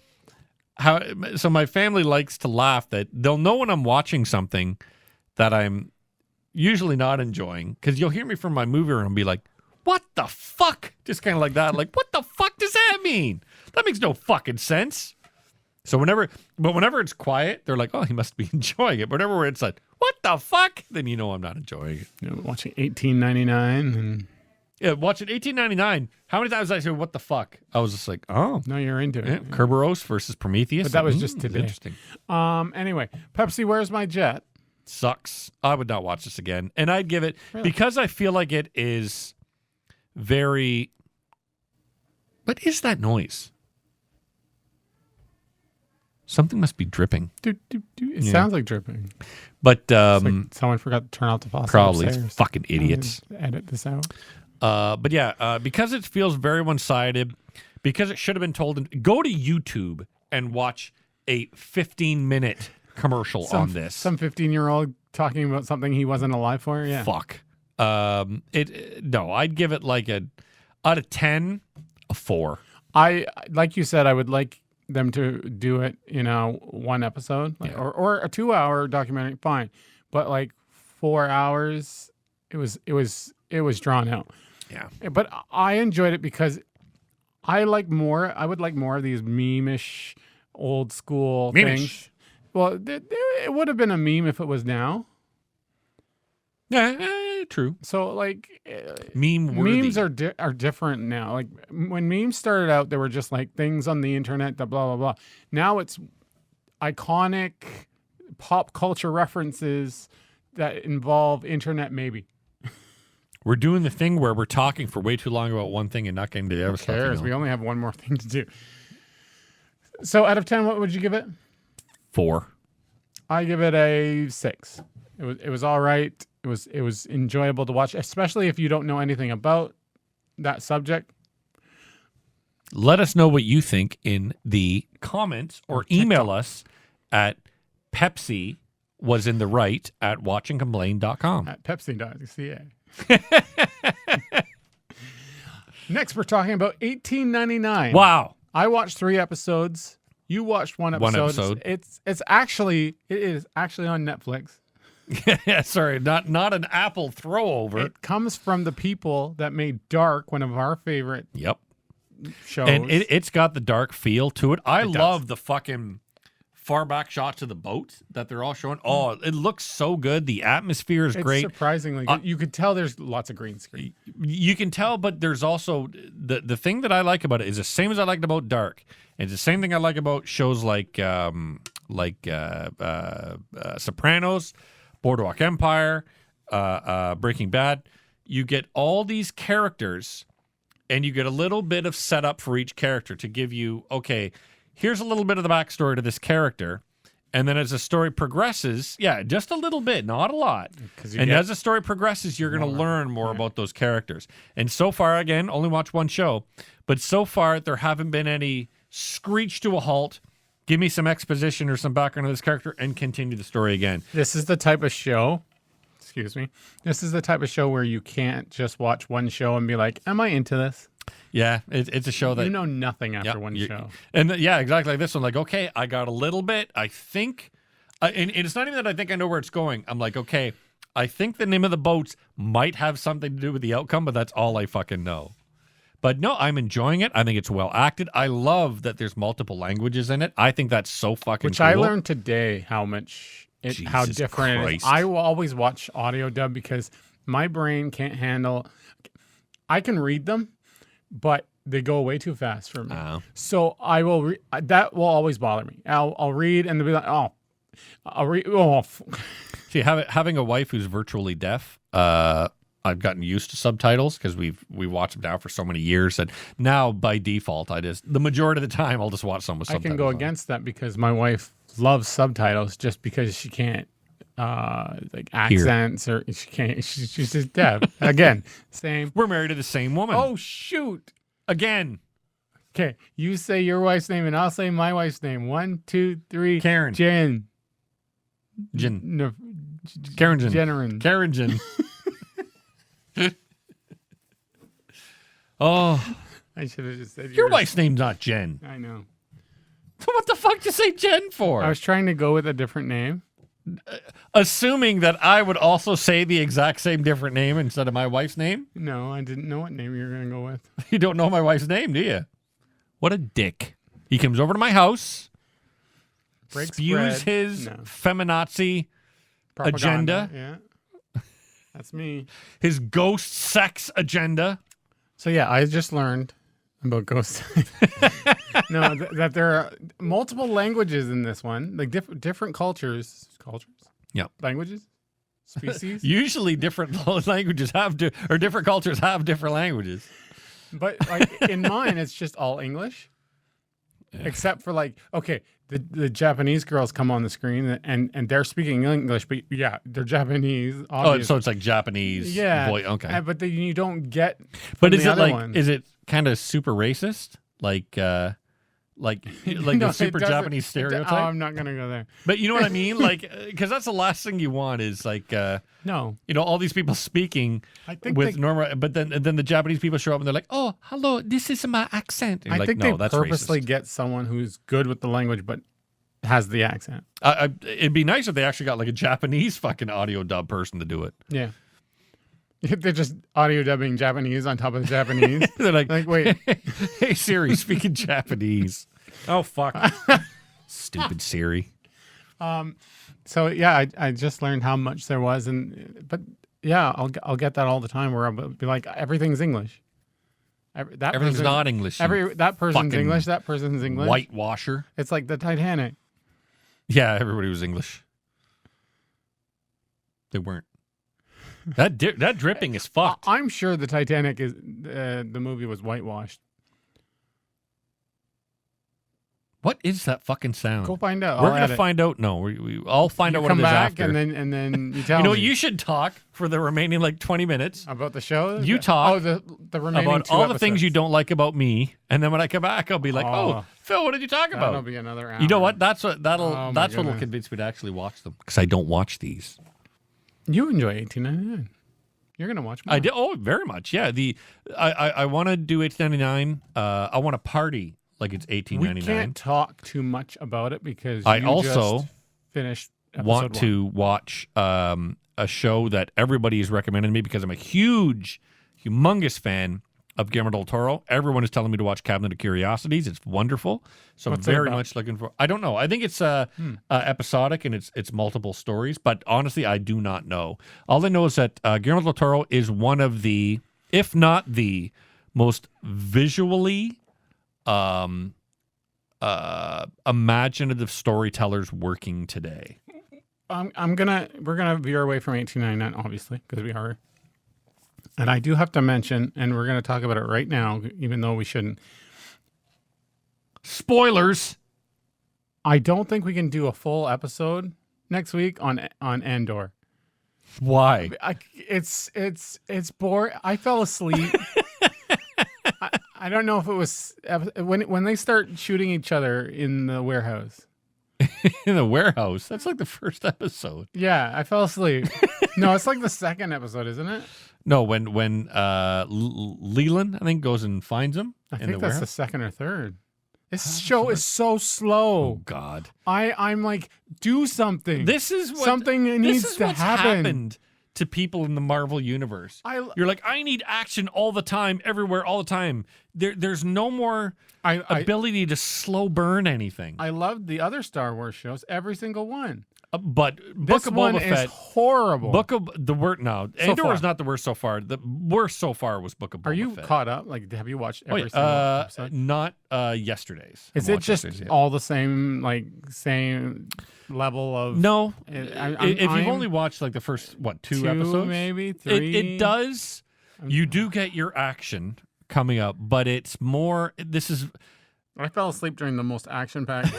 funny. So my family likes to laugh that they'll know when I'm watching something that I'm usually not enjoying because you'll hear me from my movie room and be like, what the fuck? Just kind of like that. Like, what the fuck does that mean? That makes no fucking sense. So whenever it's quiet, they're like, oh, he must be enjoying it. But whenever it's like, what the fuck? Then you know I'm not enjoying it. You know, watching 1899 and Yeah, watching 1899. How many times did I say, what the fuck? I was just like, oh. no, you're into it. Yeah, Kerberos versus Prometheus. But that was just today. Interesting. Anyway, Pepsi, where's my jet? Sucks. I would not watch this again. And I'd give it, because I feel like it is very. What is that noise? Something must be dripping. It sounds like dripping. But It's like someone forgot to turn off the faucet. probably upstairs. fucking idiots. Edit this out. But yeah, because it feels very one-sided, because it should have been told. Go to YouTube and watch a 15-minute commercial on this. Some 15-year-old talking about something he wasn't alive for. Yeah. Fuck. No, I'd give it like out of 10, a 4. Like you said, I would like them to do it, one episode or a 2-hour documentary. Fine, but like 4 hours, it was drawn out. Yeah. But I enjoyed it because I would like more of these meme-ish, old school things. Well, it would have been a meme if it was now. Yeah, true. So like Meme-worthy. memes are different now. Like when memes started out, they were just like things on the internet that blah blah blah. Now it's iconic pop culture references that involve internet maybe. We're doing the thing where we're talking for way too long about one thing and not getting to the other stuff. Cares? We only have one more thing to do. So out of 10, what would you give it? 4. I give it a 6. It was all right. It was enjoyable to watch, especially if you don't know anything about that subject. Let us know what you think in the comments or email us at Pepsi was in the right at watchandcomplain.com. At Pepsi.ca. Next, we're talking about 1899. Wow. I watched 3 episodes. You watched one episode. One episode. It is actually on Netflix. Yeah, sorry, not an Apple throwover. It comes from the people that made Dark, one of our favorite shows. And it's got the dark feel to it. I It does. love the fucking far back shots of the boat that they're all showing. Oh, it looks so good. The atmosphere is It's great. surprisingly good. You could tell there's lots of green screen. You can tell, but there's also the thing that I like about it is the same as I liked about Dark. It's the same thing I like about shows like Sopranos, Boardwalk Empire, Breaking Bad. You get all these characters, and you get a little bit of setup for each character to give you, okay, here's a little bit of the backstory to this character. And then as the story progresses, just a little bit, not a lot. And as the story progresses, you're going to learn more about those characters. And so far, again, only watch one show, but so far there haven't been any screech to a halt, give me some exposition or some background of this character, and continue the story again. This is the type of show, this is the type of show where you can't just watch one show and be like, am I into this? Yeah, it's a show that... You know nothing after one show. And exactly like this one. Like, okay, I got a little bit. I think... and it's not even that I think I know where it's going. I'm like, okay, I think the name of the boats might have something to do with the outcome, but that's all I fucking know. But no, I'm enjoying it. I think it's well acted. I love that there's multiple languages in it. I think that's so fucking Which cool. I learned today how different it is. I will always watch audio dub because my brain can't handle... I can read them, but they go way too fast for me. So I will that will always bother me. I'll read and they'll be like, I'll read. See, having a wife who's virtually deaf, I've gotten used to subtitles because we watched them now for so many years, and now by default, the majority of the time I'll just watch some with subtitles. I can go against that because my wife loves subtitles just because she can't like accents or she can't. She's just deaf. Again, same. We're married to the same woman. Oh shoot! Again. Okay, you say your wife's name and I'll say my wife's name. 1, 2, 3. Karen. Jen. No. Karen Jen. Jennerin. Karen Jen. Oh. I should have just said your wife's name's not Jen. I know. So what the fuck did you say Jen for? I was trying to go with a different name. Assuming that I would also say the exact same different name instead of my wife's name? No, I didn't know what name you were going to go with. You don't know my wife's name, do you? What a dick. He comes over to my house, spews his feminazi agenda. Yeah. That's me. His ghost sex agenda. So yeah, I just learned about ghost. No, that there are multiple languages in this one, like different cultures. Yep. Languages, species. Usually, different languages or different cultures have different languages. But like in mine, it's just all English, except for like the Japanese girls come on the screen and they're speaking English, but they're Japanese. Obviously. Oh, so it's like Japanese. Yeah. Boy, okay. But then you don't get. But is it like is it kind of super racist? Like the super Japanese stereotype? I'm not gonna go there. But you know what I mean? Like, because that's the last thing you want is like, no, all these people speaking with normal, but then the Japanese people show up and they're like, "Oh, hello, this is my accent." And I think they purposely get someone who's good with the language but has the accent. It'd be nice if they actually got like a Japanese fucking audio dub person to do it. Yeah. They're just audio dubbing Japanese on top of the Japanese. They're like, wait. Hey, Siri, speaking Japanese. Oh, fuck. Stupid Siri. So, yeah, I just learned how much there was. But, yeah, I'll get that all the time where I'll be like, everything's English. Everything's not English. That person's English. That person's English. Whitewasher. It's like the Titanic. Yeah, everybody was English. They weren't. That dripping is fucked. I'm sure the Titanic the movie was whitewashed. What is that fucking sound? Go find out. We're going to find out. No, I'll find out what it come is back after. and then you tell You know, me. you should talk for the remaining 20 minutes. About the show? You talk. Oh, the remaining about 2 all episodes. the things you don't like about me, and then when I come back, I'll be like, "Oh, Phil, what did you talk about?" That'll be another hour. You know what? That's what'll goodness. convince me to actually watch them because I don't watch these. You enjoy 1899. You're gonna watch more. I did. Oh, very much. Yeah. I want to do 1899. I want to party like it's 1899. We can't talk too much about it because I you also just finished episode want 1. to watch a show that everybody has recommended to me because I'm a humongous fan of Guillermo del Toro. Everyone is telling me to watch Cabinet of Curiosities. It's wonderful. So What's I'm it very about? much looking for. I don't know. I think it's episodic and it's multiple stories. But honestly, I do not know. All I know is that Guillermo del Toro is one of the, if not the most visually imaginative storytellers working today. We're gonna veer away from 1899, obviously, because we are. And I do have to mention, and we're gonna talk about it right now, even though we shouldn't. Spoilers. I don't think we can do a full episode next week on Andor. Why? It's boring. I fell asleep. I don't know if it was when they start shooting each other in the warehouse. In the warehouse. That's like the first episode. Yeah, I fell asleep. No, it's like the second episode, isn't it? No, when Leland, I think, goes and finds him I in think the that's warehouse. the second or third. This show is so slow. Oh God! I'm like, do something. This is what something needs this is to what's happen. happened to people in the Marvel universe. You're like, I need action all the time, everywhere, all the time. There's no more ability to slow burn anything. I loved the other Star Wars shows, every single one. But This Book of one Boba is Fett, horrible. Book of the worst. No, Andor far. is not the worst so far. The worst so far was Book of Boba Fett. Are you caught up? Like, have you watched every single episode? Not yesterday's. Is it just all the same, like same level of? No. If You've only watched like the first two episodes, maybe 3. It does. You do get your action coming up, but it's more. This is. I fell asleep during the most action-packed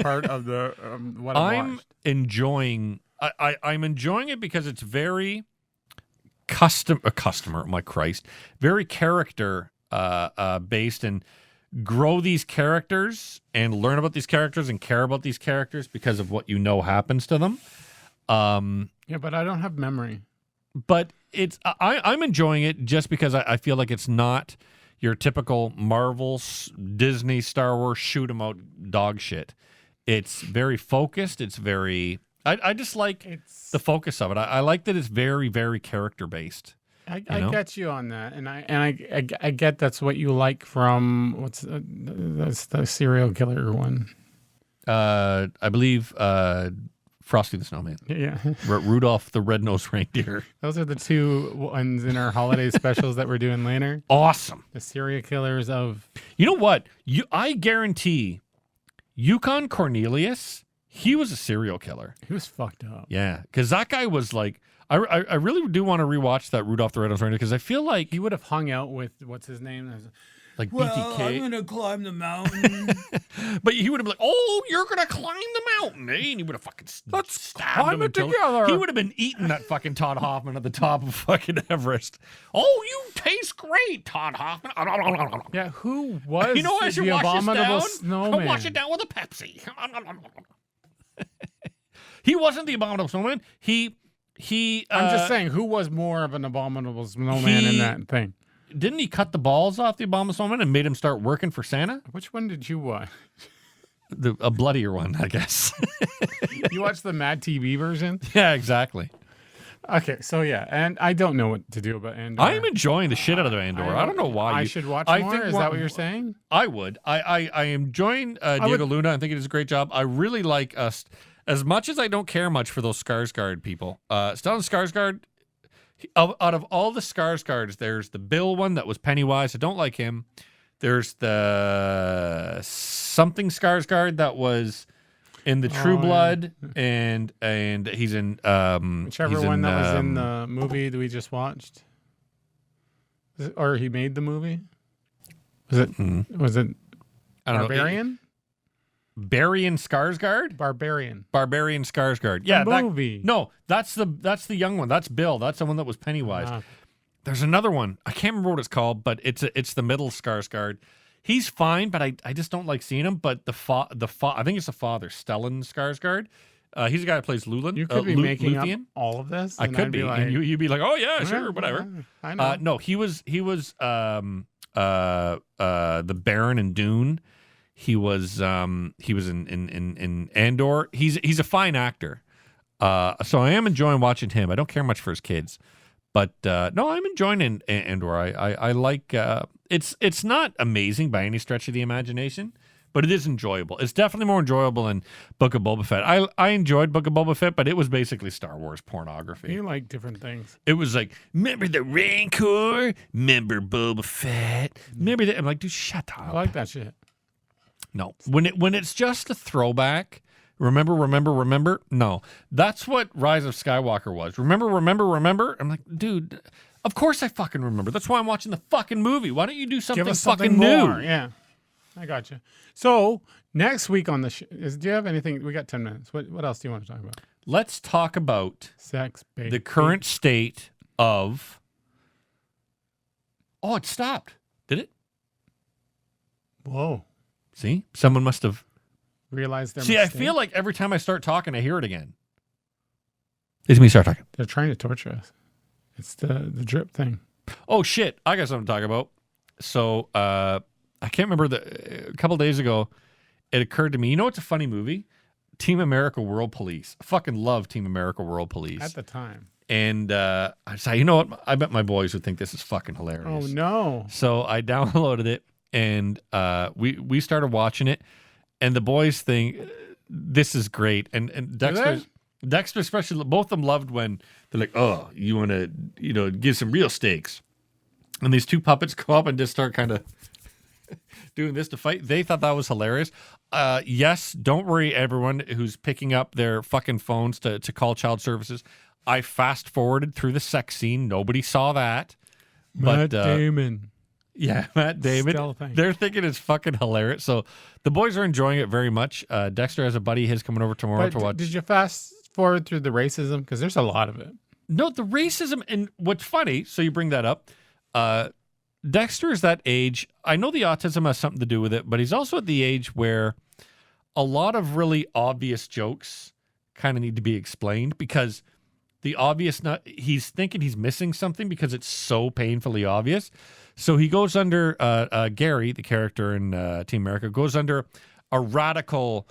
part of the what I'm enjoying. I'm enjoying it because it's very my Christ, very character based, and grow these characters and learn about these characters and care about these characters because of what you know happens to them. Yeah, but I don't have memory. But I'm enjoying it just because I feel like it's not your typical Marvel, Disney, Star Wars shoot 'em out dog shit. It's very focused. It's very. I just like the focus of it. I like that it's very, very character based. I get you on that, and I get that's what you like from that's the serial killer one. I believe Frosty the Snowman. Yeah, Rudolph the Red-Nosed Reindeer. Those are the 2 ones in our holiday specials that we're doing later. Awesome. The serial killers of. You know what? I guarantee, Yukon Cornelius. He was a serial killer. He was fucked up. Yeah, because that guy was like, I really do want to rewatch that Rudolph the Red-Nosed Reindeer because I feel like he would have hung out with what's his name, like well, BTK. I'm gonna climb the mountain. But he would have been like, "Oh, you're gonna climb the mountain," eh? And he would have fucking stabbed climb him it until together. he would have been eating that fucking Todd Hoffman at the top of fucking Everest. Oh, you taste great, Todd Hoffman. Yeah, who was You know, I should the wash abominable this down. snowman? I'll wash it down with a Pepsi. He wasn't the abominable snowman. I'm just saying, who was more of an abominable snowman in that thing? Didn't he cut the balls off the abominable snowman and made him start working for Santa? Which one did you watch? A bloodier one, I guess. You watched the Mad TV version? Yeah, exactly. Okay, so yeah, and I don't know what to do about Andor. I'm enjoying the shit out of Andor. I don't know why. I should watch more? Is that what you're saying? I would. I am enjoying Diego Luna. I think he does a great job. I really like us. As much as I don't care much for those Skarsgård people, Stellan Skarsgård, out of all the Skarsgårds, there's the Bill one that was Pennywise. I don't like him. There's the something Skarsgård that was in the True Blood, and he's in whichever one that was in the movie that we just watched, or he made the movie. Was it I don't Barbarian? Barbarian Skarsgård. Barbarian. Barbarian Skarsgård. Yeah, The movie. No, that's the young one. That's Bill. That's the one that was Pennywise. There's another one. I can't remember what it's called, but it's the middle Skarsgård. He's fine, but I just don't like seeing him. But I think it's the father, Stellan Skarsgård. He's the guy that plays Lulan. You could be making up all of this. I could be, like, and you'd be like, "Oh yeah, sure, whatever." I know. No, he was the Baron in Dune. He was in Andor. He's a fine actor. So I am enjoying watching him. I don't care much for his kids, but no, I'm enjoying Andor. I like. It's not amazing by any stretch of the imagination, but it is enjoyable. It's definitely more enjoyable than Book of Boba Fett. I enjoyed Book of Boba Fett, but it was basically Star Wars pornography. You like different things. It was like, remember the Rancor? Remember Boba Fett? Remember that? I'm like, dude, shut up. I like that shit. No, when it's just a throwback. Remember. No, that's what Rise of Skywalker was. Remember. I'm like, dude, of course I fucking remember. That's why I'm watching the fucking movie. Why don't you do something Give us fucking something more. new? Yeah, I got you. So next week on the do you have anything? We got 10 minutes. What else do you want to talk about? Let's talk about Sex, baby. the current state of. Oh, it stopped. Did it? Whoa. See, someone must have. Realize their See, mistake. I feel like every time I start talking, I hear it again. It's me start talking. They're trying to torture us. It's the drip thing. Oh shit! I got something to talk about. So I can't remember a couple days ago, it occurred to me. You know what's a funny movie? Team America World Police. I fucking love Team America World Police. At the time. And I said, you know what? I bet my boys would think this is fucking hilarious. Oh no! So I downloaded it and we started watching it. And the boys think this is great. And Dexter especially, both of them loved when they're like, oh, you want to, give some real stakes. And these two puppets go up and just start kind of doing this to fight. They thought that was hilarious. Yes, don't worry, everyone who's picking up their fucking phones to call child services. I fast forwarded through the sex scene. Nobody saw that. Matt Damon. Yeah, Matt Damon. They're thinking it's fucking hilarious. So the boys are enjoying it very much. Dexter has a buddy his coming over tomorrow to watch. Did you fast forward through the racism? Because there's a lot of it. No, the racism. And what's funny, so you bring that up, Dexter is that age. I know the autism has something to do with it, but he's also at the age where a lot of really obvious jokes kind of need to be explained because he's thinking he's missing something because it's so painfully obvious. So he goes under, Gary, the character in Team America, goes under a radical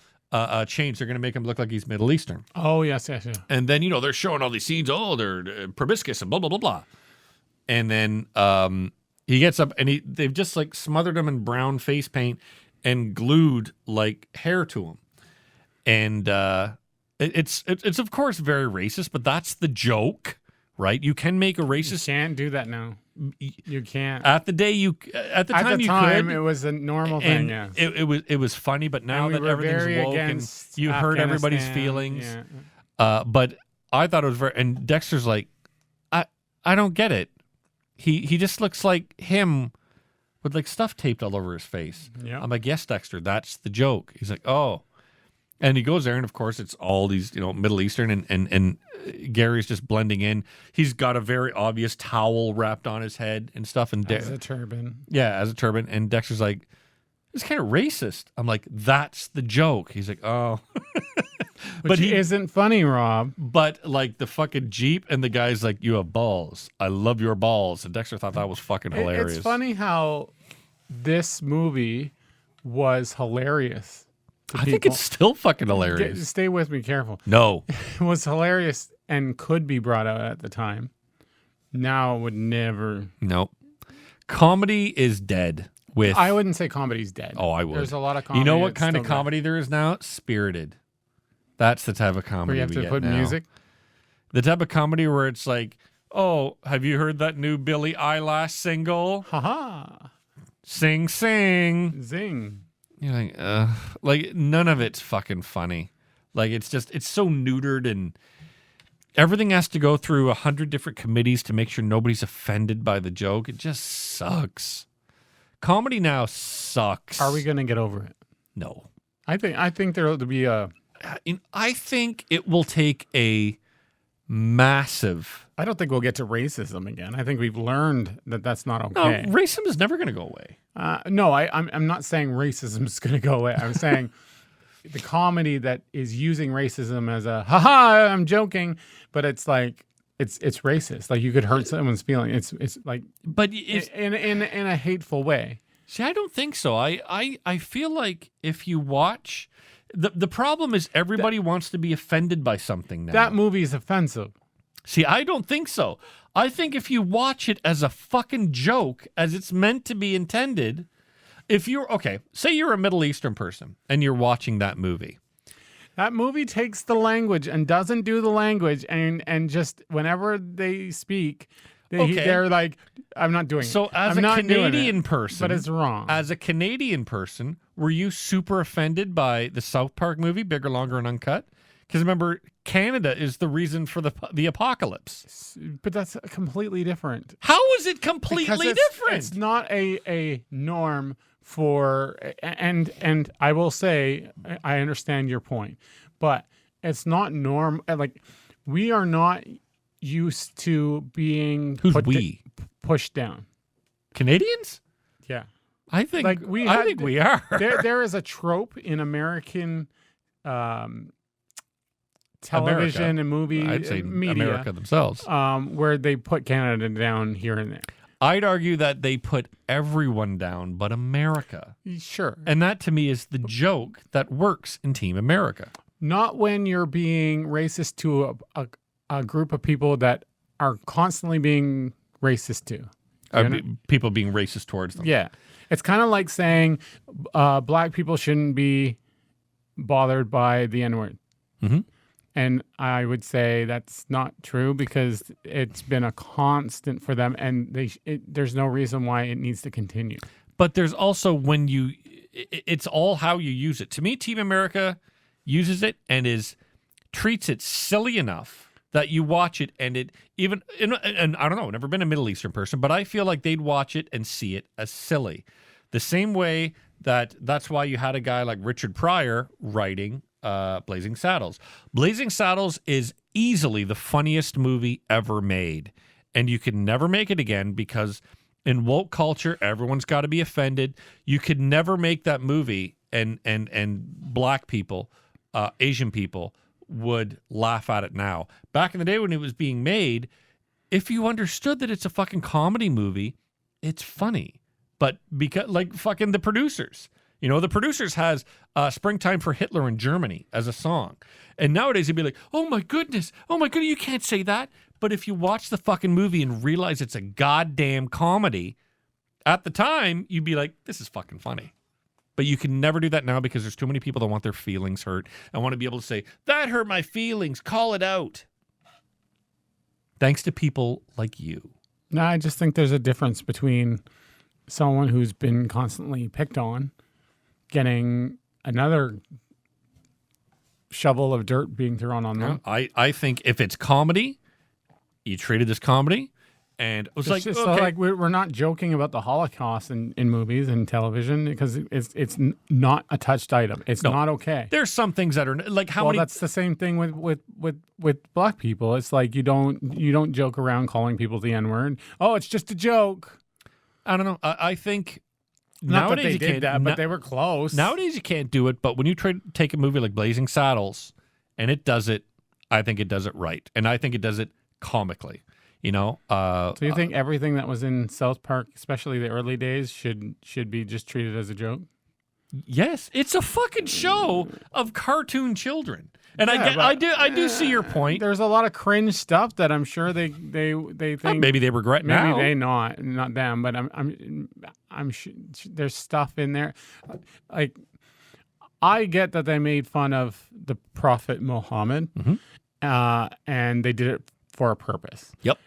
change. They're going to make him look like he's Middle Eastern. Oh, yes. And then, they're showing all these scenes. Oh, they're proboscis and blah, blah, blah, blah. And then he gets up and they've just like smothered him in brown face paint and glued like hair to him. And it's of course very racist, but that's the joke, right? You can make a racist. You can't do that now. You can't. At the time you could. It was a normal thing. Yeah, it was funny, but now that everything's woke and you hurt everybody's feelings. Yeah. But I thought it was very. And Dexter's like, I don't get it. He just looks like him with like stuff taped all over his face. Yeah. I'm like, yes, Dexter, that's the joke. He's like, oh. And he goes there, and of course, it's all these, Middle Eastern, and Gary's just blending in. He's got a very obvious towel wrapped on his head and stuff. And as a turban. Yeah, as a turban. And Dexter's like, it's kind of racist. I'm like, that's the joke. He's like, oh. But he isn't funny, Rob. But like the fucking Jeep, and the guy's like, you have balls. I love your balls. And Dexter thought that was fucking hilarious. It's funny how this movie was hilarious. I think it's still fucking hilarious. Stay with me, careful. No. It was hilarious and could be brought out at the time. Now it would never. Nope. Comedy is dead. I wouldn't say comedy's dead. Oh, I would. There's a lot of comedy. You know what kind of comedy there is now? Spirited. That's the type of comedy where you have to put music? The type of comedy where it's like, oh, have you heard that new Billie Eilish single? Ha-ha. Sing, sing. Zing. You're like none of it's fucking funny. Like it's so neutered, and everything has to go through 100 different committees to make sure nobody's offended by the joke. It just sucks. Comedy now sucks. Are we going to get over it? No. I think there will be a. I think it will take a massive. I don't think we'll get to racism again. I think we've learned that that's not No, okay. racism is never going to go away. No, I'm not saying racism is going to go away. I'm saying the comedy that is using racism as a haha, I'm joking, but it's like it's racist. Like you could hurt someone's feeling. It's like, but in a hateful way. See, I don't think so. I feel like if you watch, the problem is everybody wants to be offended by something now. That movie is offensive. See, I don't think so. I think if you watch it as a fucking joke, as it's meant to be intended, if you're, okay, say you're a Middle Eastern person and you're watching that movie. That movie takes the language and doesn't do the language, and just whenever they speak, they're like, I'm not doing it. So as I'm a not Canadian doing it, person, but it's wrong. As a Canadian person, were you super offended by the South Park movie, Bigger, Longer, and Uncut? Because remember, Canada is the reason for the apocalypse. But that's completely different. How is it completely different? It's not a norm for, and I will say, I understand your point, but it's not norm. Like, we are not used to being pushed down. Canadians? Yeah. I think like I think we are. There is a trope in American television America. and movie I'd say media, America themselves, where they put Canada down here and there. I'd argue that they put everyone down but America. Sure. And that to me is the joke that works in Team America. Not when you're being racist to a group of people that are constantly being racist to. People being racist towards them. Yeah. It's kind of like saying black people shouldn't be bothered by the N-word. Mm-hmm. And I would say that's not true because it's been a constant for them, and there's no reason why it needs to continue. But there's also it's all how you use it. To me, Team America uses it and treats it silly enough that you watch it and and I don't know, I've never been a Middle Eastern person, but I feel like they'd watch it and see it as silly. The same way that's why you had a guy like Richard Pryor writing Blazing Saddles. Blazing Saddles is easily the funniest movie ever made, and you can never make it again because in woke culture, everyone's got to be offended. You could never make that movie, and black people, Asian people would laugh at it now. Back in the day when it was being made, if you understood that it's a fucking comedy movie, it's funny. But because like fucking the producers. You know, the producers has Springtime for Hitler in Germany as a song. And nowadays it'd be like, oh my goodness, you can't say that. But if you watch the fucking movie and realize it's a goddamn comedy, at the time, you'd be like, this is fucking funny. But you can never do that now because there's too many people that want their feelings hurt and want to be able to say, that hurt my feelings, call it out. Thanks to people like you. No, I just think there's a difference between someone who's been constantly picked on getting another shovel of dirt being thrown on them. I think if it's comedy, you treat it as comedy, and it's like, just okay. like we're not joking about the Holocaust in movies and television because it's not a touched item. It's not okay. There's some things that are like how many. That's the same thing with black people. It's like you don't joke around calling people the N-word. Oh, it's just a joke. I don't know. I think. Not nowadays that they you did can't, that, but they were close. Nowadays you can't do it, but when you take a movie like Blazing Saddles and it does it, I think it does it right. And I think it does it comically, you know? So you think everything that was in South Park, especially the early days, should be just treated as a joke? Yes. It's a fucking show of cartoon children. And I do see your point. There's a lot of cringe stuff that I'm sure they think maybe they regret now. Maybe they not them, but I'm sure there's stuff in there. Like I get that they made fun of the Prophet Muhammad, and they did it for a purpose. Yep.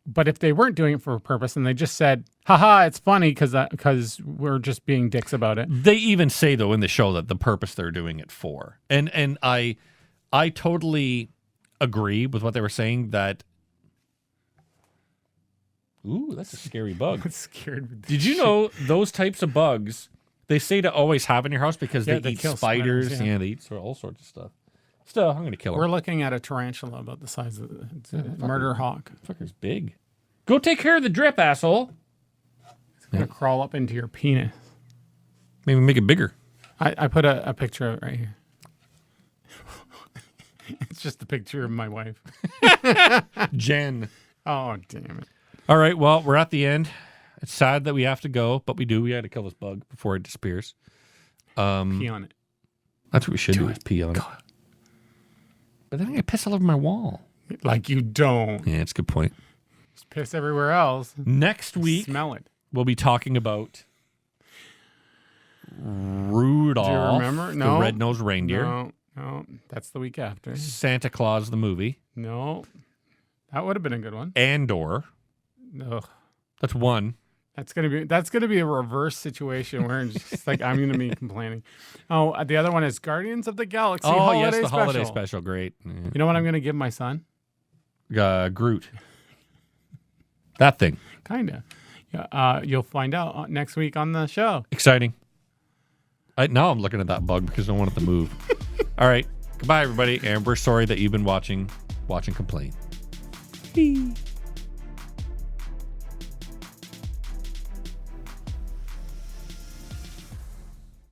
But if they weren't doing it for a purpose and they just said, haha, it's funny because we're just being dicks about it. They even say, though, in the show that the purpose they're doing it for. And I totally agree with what they were saying that. Ooh, that's a scary bug. I'm scared. Did you know those types of bugs They say to always have in your house because Yeah, they they eat kill spiders. spiders, yeah. Yeah, they eat all sorts of stuff. Still, I'm going to kill her. We're looking at a tarantula about the size of it's a murder hawk. Fucker's big. Go take care of the drip, asshole. It's going to crawl up into your penis. Maybe make it bigger. I put a picture of it right here. It's just a picture of my wife. Jen. Oh, damn it. All right, well, we're at the end. It's sad that we have to go, but we do. We got to kill this bug before it disappears. Pee on it. That's what we should do is pee on it. But then I'm going to piss all over my wall. Like you don't. Yeah, it's a good point. Just piss everywhere else. Next week, Smell it. we'll be talking about Rudolph, Do you remember? No. the red-nosed reindeer. No. That's the week after. Santa Claus, the movie. No. That would have been a good one. Andor. Ugh. That's one. That's gonna be a reverse situation where it's just like I'm gonna be complaining. Oh, the other one is Guardians of the Galaxy. Oh, holiday yes, the special. holiday special. Great. You know what I'm gonna give my son? Groot. That thing. Kinda. Yeah. You'll find out next week on the show. Exciting. Now I'm looking at that bug because I don't want it to move. All right. Goodbye, everybody. And we're sorry that you've been watching Complain. Bye.